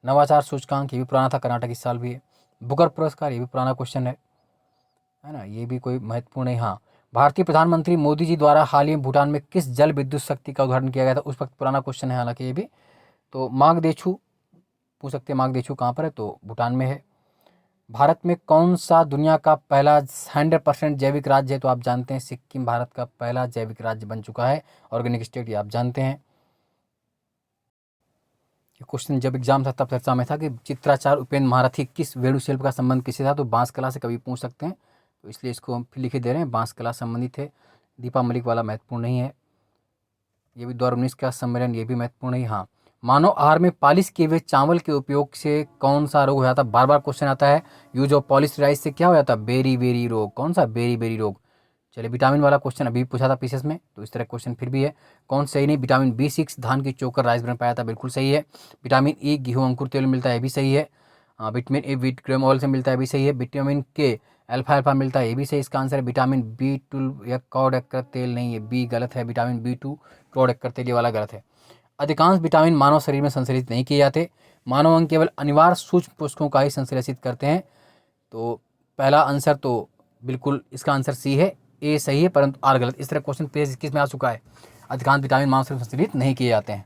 नवाचार सूचकांक, ये भी पुराना था, कर्नाटक इस साल भी है। बुकर पुरस्कार, ये भी पुराना क्वेश्चन है ना, ये भी कोई महत्वपूर्ण नहीं। हाँ, भारतीय प्रधानमंत्री मोदी जी द्वारा हाल ही में भूटान में किस जल विद्युत शक्ति का उद्घाटन किया गया था? उस वक्त पुराना क्वेश्चन है हालांकि ये भी। तो मागदेछू पूछ सकते हैं, मागदेछू कहाँ पर है? तो भूटान में है। भारत में कौन सा दुनिया का पहला 100% जैविक राज्य है? तो आप जानते हैं सिक्किम भारत का पहला जैविक राज्य बन चुका है, ऑर्गेनिक स्टेट, ये आप जानते हैं। ये क्वेश्चन जब एग्जाम था तब चर्चा में था कि चित्राचार्य उपेंद्र महारथी किस वेणु शिल्प का संबंध किससे था? तो बांस कला से कभी पूछ सकते हैं, तो इसलिए इसको हम फिर लिखे दे रहे हैं, बांस कला संबंधित है। दीपा मलिक वाला महत्वपूर्ण नहीं है। ये भी 2019 का सम्मेलन, ये भी महत्वपूर्ण नहीं। हाँ, मानव आहार में पॉलिश किए हुए चावल के उपयोग से कौन सा रोग हो जाता है? बार बार क्वेश्चन आता है, यूज ऑफ पॉलिश राइस से क्या हो जाता है? बेरी बेरी रोग। कौन सा? बेरी बेरी रोग। चलिए, विटामिन वाला क्वेश्चन अभी पूछा था पीसीएस में, तो इस तरह क्वेश्चन फिर भी है। कौन सही नहीं? विटामिन B6 धान की चोकर राइस ब्रान पाया था, बिल्कुल सही है। विटामिन E गेहूं अंकुर तेल मिलता है, ये भी सही है। Vitamin A wheat grain oil से मिलता है, भी सही है। विटामिन K अल्फा अल्फा मिलता है, ये भी सही। इसका आंसर है विटामिन B12 या कॉड एक्कर तेल, नहीं है, बी गलत है। विटामिन B2 कॉड एक्कर तेल, ये वाला गलत है। अधिकांश विटामिन मानव शरीर में संश्लेषित नहीं किए जाते, मानव अंग केवल अनिवार्य सूक्ष्म पोषकों का ही संश्लेषित करते हैं। तो पहला आंसर तो बिल्कुल इसका आंसर सी है, ए सही है, परंतु आर गलत। इस तरह क्वेश्चन पेज 21 में आ चुका है, अधिकांश विटामिन मानव शरीर में संश्लेषित नहीं किए जाते हैं।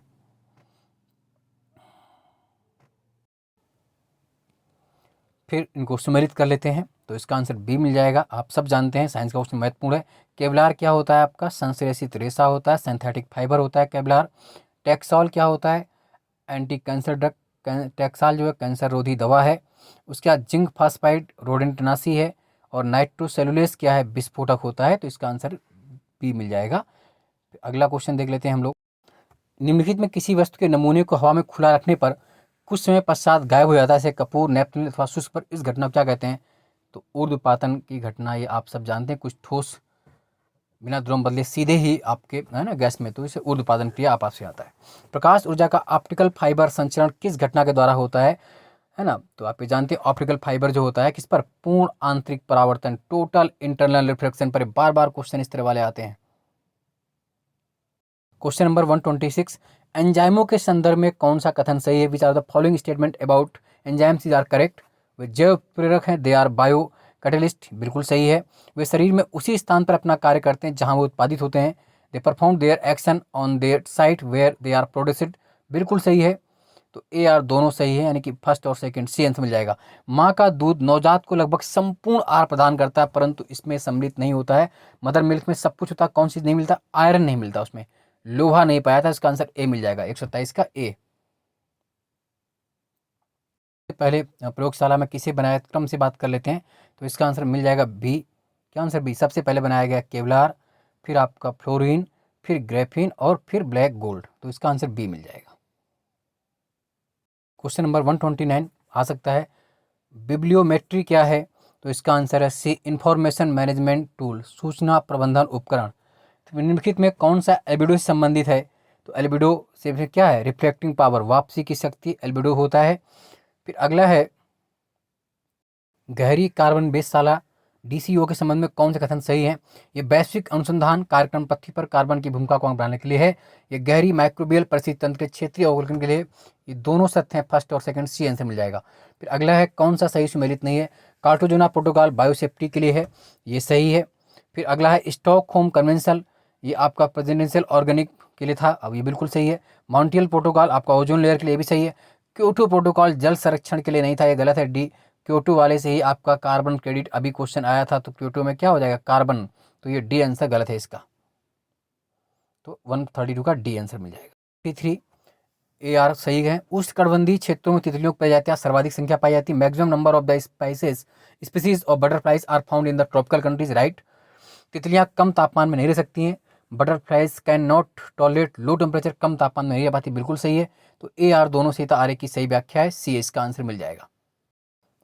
फिर इनको सुमेलित कर लेते हैं, तो इसका आंसर बी मिल जाएगा। आप सब जानते हैं, साइंस का क्वेश्चन महत्वपूर्ण है। केवलार क्या होता है आपका? संश्लेषित रेशा होता है, सिंथेटिक फाइबर होता है केवलार। टेक्सॉल क्या होता है? Anti cancer drug. टेक्साल जो है कैंसर रोधी दवा है। उसके बाद जिंक फास्फाइड रोडेंटनाशी है। और नाइट्रोसेलुलेस क्या है? विस्फोटक होता है, तो इसका आंसर बी मिल जाएगा। अगला क्वेश्चन देख लेते हैं हम लोग। निम्नलिखित में किसी वस्तु के नमूने को हवा में खुला रखने पर कुछ समय पश्चात गायब हो जाता है, जैसे कपूर, नेपथलीन अथवा शुष्क पर, इस घटना को क्या कहते हैं? तो ऊर्ध्वपातन की घटना, ये आप सब जानते हैं। कुछ ठोस बिना द्रव्य बदले सीधे ही आपके है ना गैस में, तो इसे ऊर्ध्वपातन क्रिया आप से आता है। प्रकाश ऊर्जा का ऑप्टिकल फाइबर संचरण किस घटना के द्वारा होता है ना? तो आप ये जानते हैं ऑप्टिकल फाइबर जो होता है किस पर? पूर्ण आंतरिक परावर्तन, टोटल इंटरनल रिफ्लेक्शन पर। बार बार क्वेश्चन इस तरह वाले आते हैं। क्वेश्चन नंबर 126, एंजाइमों के संदर्भ में कौन सा कथन सही है? Which are the following statement about enzymes are correct? वे जैव प्रेरक हैं, दे आर बायो कैटलिस्ट, बिल्कुल सही है। वे शरीर में उसी स्थान पर अपना कार्य करते हैं जहां वो उत्पादित होते हैं। They perform their action on their site where they are produced, बिल्कुल सही है। तो ए आर दोनों सही है, यानी कि फर्स्ट और सेकंड, सी आंसर मिल जाएगा। माँ का दूध नवजात को लगभग संपूर्ण आहार प्रदान करता है, परंतु इसमें सम्मिलित नहीं होता है। मदर मिल्क में सब कुछ होता है, कौन चीज नहीं मिलता? आयरन नहीं मिलता उसमें, लोहा नहीं पाया था। इसका आंसर ए मिल जाएगा, 127 का ए। पहले प्रयोगशाला में किसे बनाया, क्रम से बात कर लेते हैं। तो इसका आंसर मिल जाएगा बी। क्या आंसर? बी। सबसे पहले बनाया गया केवलार, फिर आपका फ्लोरीन, फिर ग्रेफीन और फिर ब्लैक गोल्ड, तो इसका आंसर बी मिल जाएगा। क्वेश्चन नंबर 129 आ सकता है, बिब्लियोमेट्री क्या है? तो इसका आंसर है सी, इंफॉर्मेशन मैनेजमेंट टूल, सूचना प्रबंधन उपकरण। तो निम्नलिखित में कौन सा एल्बिडो से संबंधित है? तो एल्बिडो से फिर क्या है? रिफ्लेक्टिंग पावर, वापसी की शक्ति, एल्बिडो होता है। फिर अगला है गहरी कार्बन बेसशाला DCO के संबंध में कौन से कथन सही है? ये वैश्विक अनुसंधान कार्यक्रम पृथ्वी पर कार्बन की भूमिका को बढ़ाने के लिए है। ये गहरी माइक्रोबियल परिस्थिति तंत्र के क्षेत्रीय अवलोकन के लिए। ये दोनों सत्य हैं, फर्स्ट और सेकंड, सी आंसर मिल जाएगा। फिर अगला है कौन सा सही सुमेलित नहीं है? कार्टाजोना प्रोटोकॉल बायोसेफ्टी के लिए है, ये सही है। फिर अगला है स्टॉकहोम कन्वेंशन, ये आपका प्रेसिडेंशियल ऑर्गेनिक के लिए था, अब ये बिल्कुल सही है। मॉन्ट्रियल प्रोटोकॉल आपका ओजोन लेयर के लिए भी सही है। क्योटो प्रोटोकॉल जल संरक्षण के लिए नहीं था, ये गलत है, डी। क्योटो वाले से ही आपका कार्बन क्रेडिट अभी क्वेश्चन आया था, तो क्योटो में क्या हो जाएगा? कार्बन, तो ये डी आंसर गलत है इसका, तो 132 का डी आंसर मिल जाएगा। 53 AR सही है। उष्णकटिबंधीय क्षेत्रों में तितलियों की प्रजातियां सर्वाधिक संख्या पाई जाती है। Maximum number of the species of butterflies are found in the tropical countries, right. तितलियां कम तापमान में नहीं रह सकती हैं। Butterflies can not tolerate low temperature, कम तापमान में नहीं रह पाती, बिल्कुल सही है। तो AR दोनों सही था, आर की सही व्याख्या है, सी इसका आंसर मिल जाएगा।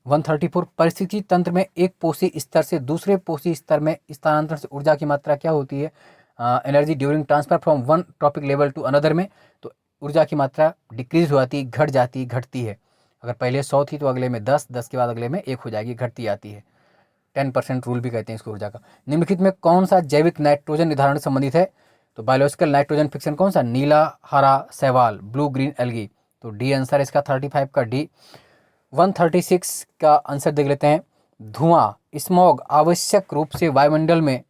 134 परिस्थिति तंत्र में एक पोषी स्तर से दूसरे पोषी स्तर में स्थानांतरण से ऊर्जा की मात्रा क्या होती है? Energy during transfer from one trophic level to another में, तो ऊर्जा की मात्रा डिक्रीज हो जाती, घट जाती, घटती है। अगर पहले 100 थी तो अगले में 10, 10 के बाद अगले में 1 हो जाएगी, घटती आती है। 10% रूल भी कहते हैं इसको ऊर्जा का। निम्नलिखित में कौन सा जैविक नाइट्रोजन निर्धारण से संबंधित है? तो बायोलॉजिकल नाइट्रोजन फिक्सन कौन सा? नीला, हरा शैवाल, ब्लू ग्रीन एल्गी, तो डी आंसर इसका 35 का डी। 136 का आंसर देख लेते हैं। धुआं, स्मॉग आवश्यक रूप से वायुमंडल में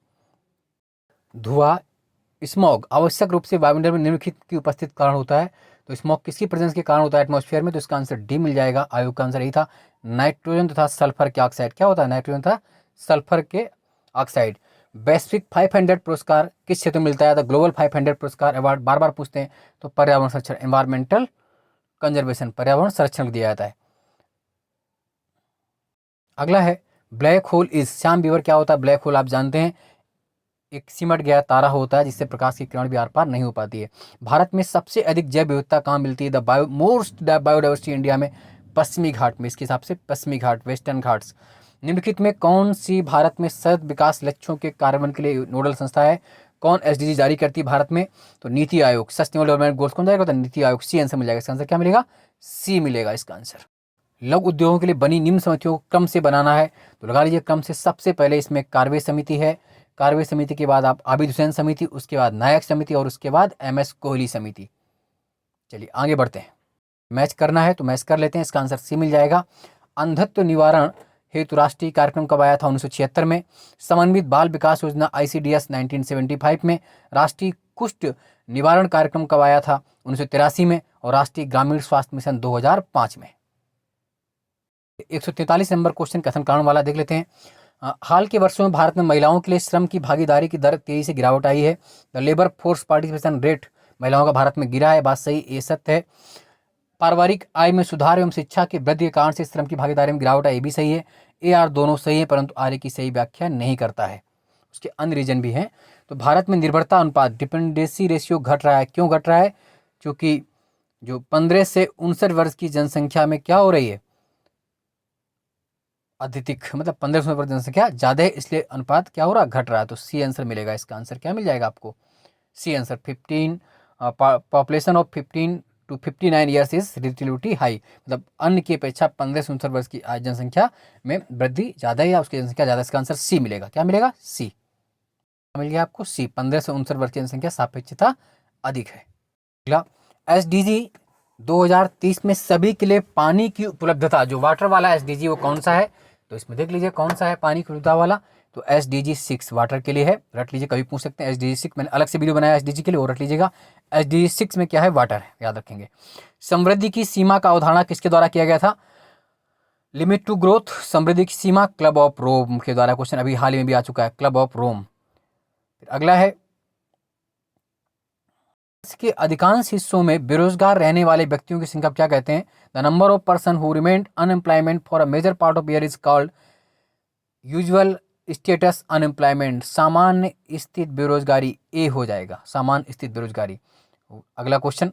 निम्नलिखित की उपस्थिति कारण होता है। तो स्मॉग किसकी प्रेजेंस के कारण होता है एटमॉस्फेयर में? तो इसका आंसर डी मिल जाएगा। आयोग का आंसर यही था, नाइट्रोजन तथा सल्फर के ऑक्साइड। क्या होता है? नाइट्रोजन तथा सल्फर के ऑक्साइड। वैश्विक 500 पुरस्कार किस क्षेत्र में मिलता है? द ग्लोबल 500 पुरस्कार अवार्ड बार बार पूछते हैं, तो पर्यावरण संरक्षण, एनवायरमेंटल कंजर्वेशन, पर्यावरण संरक्षण दिया जाता है। अगला है black hole is, Shyam beaver क्या होता है? ब्लैक होल आप जानते हैं, एक सिमट गया तारा होता है जिससे प्रकाश की किरण भी आर पार नहीं हो पाती है। भारत में सबसे अधिक जैव विविधता कहाँ मिलती है? मोस्ट बायोडाइवर्सिटी इंडिया में, पश्चिमी घाट में, इसके हिसाब से पश्चिमी घाट, वेस्टर्न घाट्स। निम्नलिखित में कौन सी भारत में सतत विकास लक्ष्यों के कार्यान्वयन के लिए नोडल संस्था है? कौन SDG जारी करती है भारत में? तो NITI Aayog, sustainable development goals कौन जाएगा? तो नीति आयोग, सी आंसर मिल जाएगा। इसका आंसर क्या मिलेगा? सी मिलेगा इसका आंसर। लघु उद्योगों के लिए बनी निम्न समितियों को क्रम से बनाना है, तो लगा लीजिए क्रम से। सबसे पहले इसमें कार्रवाई समिति है, कार्रवाई समिति के बाद आप आबिद हुसैन समिति, उसके बाद नायक समिति और उसके बाद MS कोहली समिति। चलिए आगे बढ़ते हैं। मैच करना है तो मैच कर लेते हैं, इसका आंसर सी मिल जाएगा। अंधत्व निवारण हेतु राष्ट्रीय कार्यक्रम कब आया था? 1976 में। समन्वित बाल विकास योजना ICDS 1975 में। राष्ट्रीय कुष्ठ निवारण कार्यक्रम कब आया था? 1983 में। और राष्ट्रीय ग्रामीण स्वास्थ्य मिशन 2005 में। 143 नंबर क्वेश्चन कथन कारण वाला देख लेते हैं। हाल के वर्षों में भारत में महिलाओं के लिए श्रम की भागीदारी की दर तेजी से गिरावट आई है। The labour force participation rate महिलाओं का भारत में गिरा है, बात सही, ये सत्य है। पारिवारिक आय में सुधार एवं शिक्षा के वृद्धि के कारण से श्रम की भागीदारी में गिरावट है, ये भी सही है। AR दोनों सही है, परंतु आर की सही व्याख्या नहीं करता है, उसके अन्य रीजन भी हैं। तो भारत में निर्भरता अनुपात, डिपेंडेंसी रेशियो घट रहा है। क्यों घट रहा है? क्योंकि जो 15 से 59 वर्ष की जनसंख्या में क्या हो रही है? अत्यधिक, मतलब 15 से 59 जनसंख्या ज्यादा है, इसलिए अनुपात क्या हो रहा है? घट रहा है। तो सी आंसर मिलेगा। इसका आंसर क्या मिल जाएगा आपको? C answer. 15 population of 15 to 59 years is relatively high, मतलब अन्य की अपेक्षा 15 से 59 वर्ष की जनसंख्या में वृद्धि ज्यादा है या उसकी जनसंख्या ज्यादा। इसका आंसर सी मिलेगा। क्या मिलेगा? सी मिल गया आपको, सी। 15 से 59 वर्ष की जनसंख्या सापेक्षता अधिक है। अगला SDG 2030 में सभी के लिए पानी की उपलब्धता, जो वाटर वाला SDG वो कौन सा है? तो इसमें देख लीजिए कौन सा है पानी की उपलब्धता वाला। तो SDG 6 वाटर के लिए है, रट लीजिए, कभी पूछ सकते हैं। SDG 6 मैंने अलग से वीडियो बनाया SDG के लिए, वो रट लीजिएगा। SDG 6 में क्या है? वाटर है, याद रखेंगे। समृद्धि की सीमा का अवधारणा किसके द्वारा किया गया था? लिमिट टू ग्रोथ, समृद्धि की सीमा, क्लब ऑफ रोम के द्वारा। क्वेश्चन अभी हाल ही में भी आ चुका है, क्लब ऑफ रोम। अगला है, के अधिकांश हिस्सों में बेरोजगार रहने वाले व्यक्तियों की संख्या क्या कहते हैं? The number of person who remained unemployment for a major part of year is called usual status unemployment. सामान्य स्थित बेरोजगारी ए हो जाएगा, सामान्य स्थित बेरोजगारी। अगला क्वेश्चन,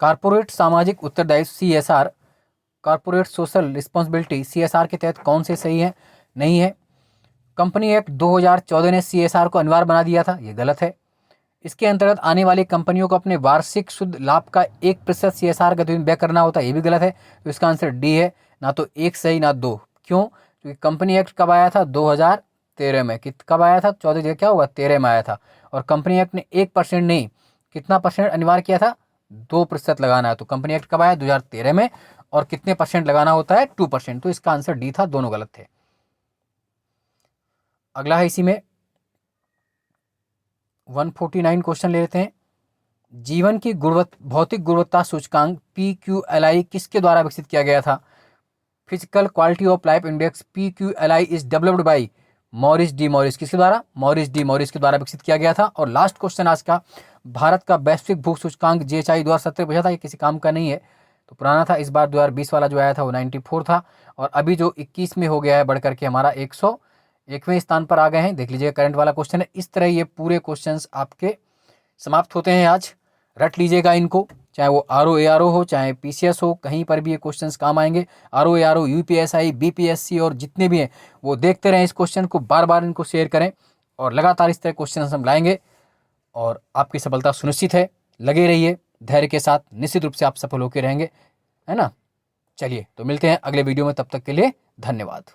कारपोरेट सामाजिक उत्तरदायित्व CSR, corporate social responsibility CSR के तहत कौन से सही है? नहीं है। कंपनी एक्ट 2014 ने CSR को अनिवार्य बना दिया था, ये गलत है। इसके अंतर्गत आने वाली कंपनियों को अपने वार्षिक शुद्ध लाभ का 1% CSR गतिविधि व्यय करना होता है, ये भी गलत है। तो इसका आंसर डी है, ना तो एक सही ना दो। क्यों? क्योंकि कंपनी एक्ट कब आया था? 2013 में। कब आया था? 14 जगह क्या होगा? 13 में आया था। और कंपनी एक्ट ने 1% नहीं, कितना परसेंट अनिवार्य किया था? 2% लगाना है। तो कंपनी एक्ट कब आया? 2013 में। और कितने परसेंट लगाना होता है? 2%। तो इसका आंसर डी था, दोनों गलत थे। अगला है इसी में 149 क्वेश्चन ले लेते हैं। जीवन की भौतिक गुणवत्ता सूचकांक PQLI किसके द्वारा विकसित किया गया था? Physical quality of life index PQLI is developed by Morris D Morris. किसके द्वारा? मॉरिस डी मॉरिस के द्वारा विकसित किया गया था। और लास्ट क्वेश्चन आज का, भारत का वैश्विक भूख सूचकांक GHI 2017 पूछा था, ये किसी काम का नहीं है, तो पुराना था। इस बार 2020 वाला जो आया था वो 94 था। और अभी जो 21 में हो गया है, बढ़ करके हमारा 101वें स्थान पर आ गए हैं। देख लीजिए, करंट वाला क्वेश्चन है। इस तरह ये पूरे क्वेश्चंस आपके समाप्त होते हैं आज। रट लीजिएगा इनको, चाहे वो RO ARO हो, चाहे PCS हो, कहीं पर भी ये क्वेश्चंस काम आएंगे। RO ARO, UPSI, BPSC और जितने भी हैं वो देखते रहें इस क्वेश्चन को, बार बार इनको शेयर करें और लगातार इस तरह क्वेश्चन हम लाएंगे और आपकी सफलता सुनिश्चित है। लगे रहिए धैर्य के साथ, निश्चित रूप से आप सफल होकर रहेंगे, है ना। चलिए, तो मिलते हैं अगले वीडियो में, तब तक के लिए धन्यवाद।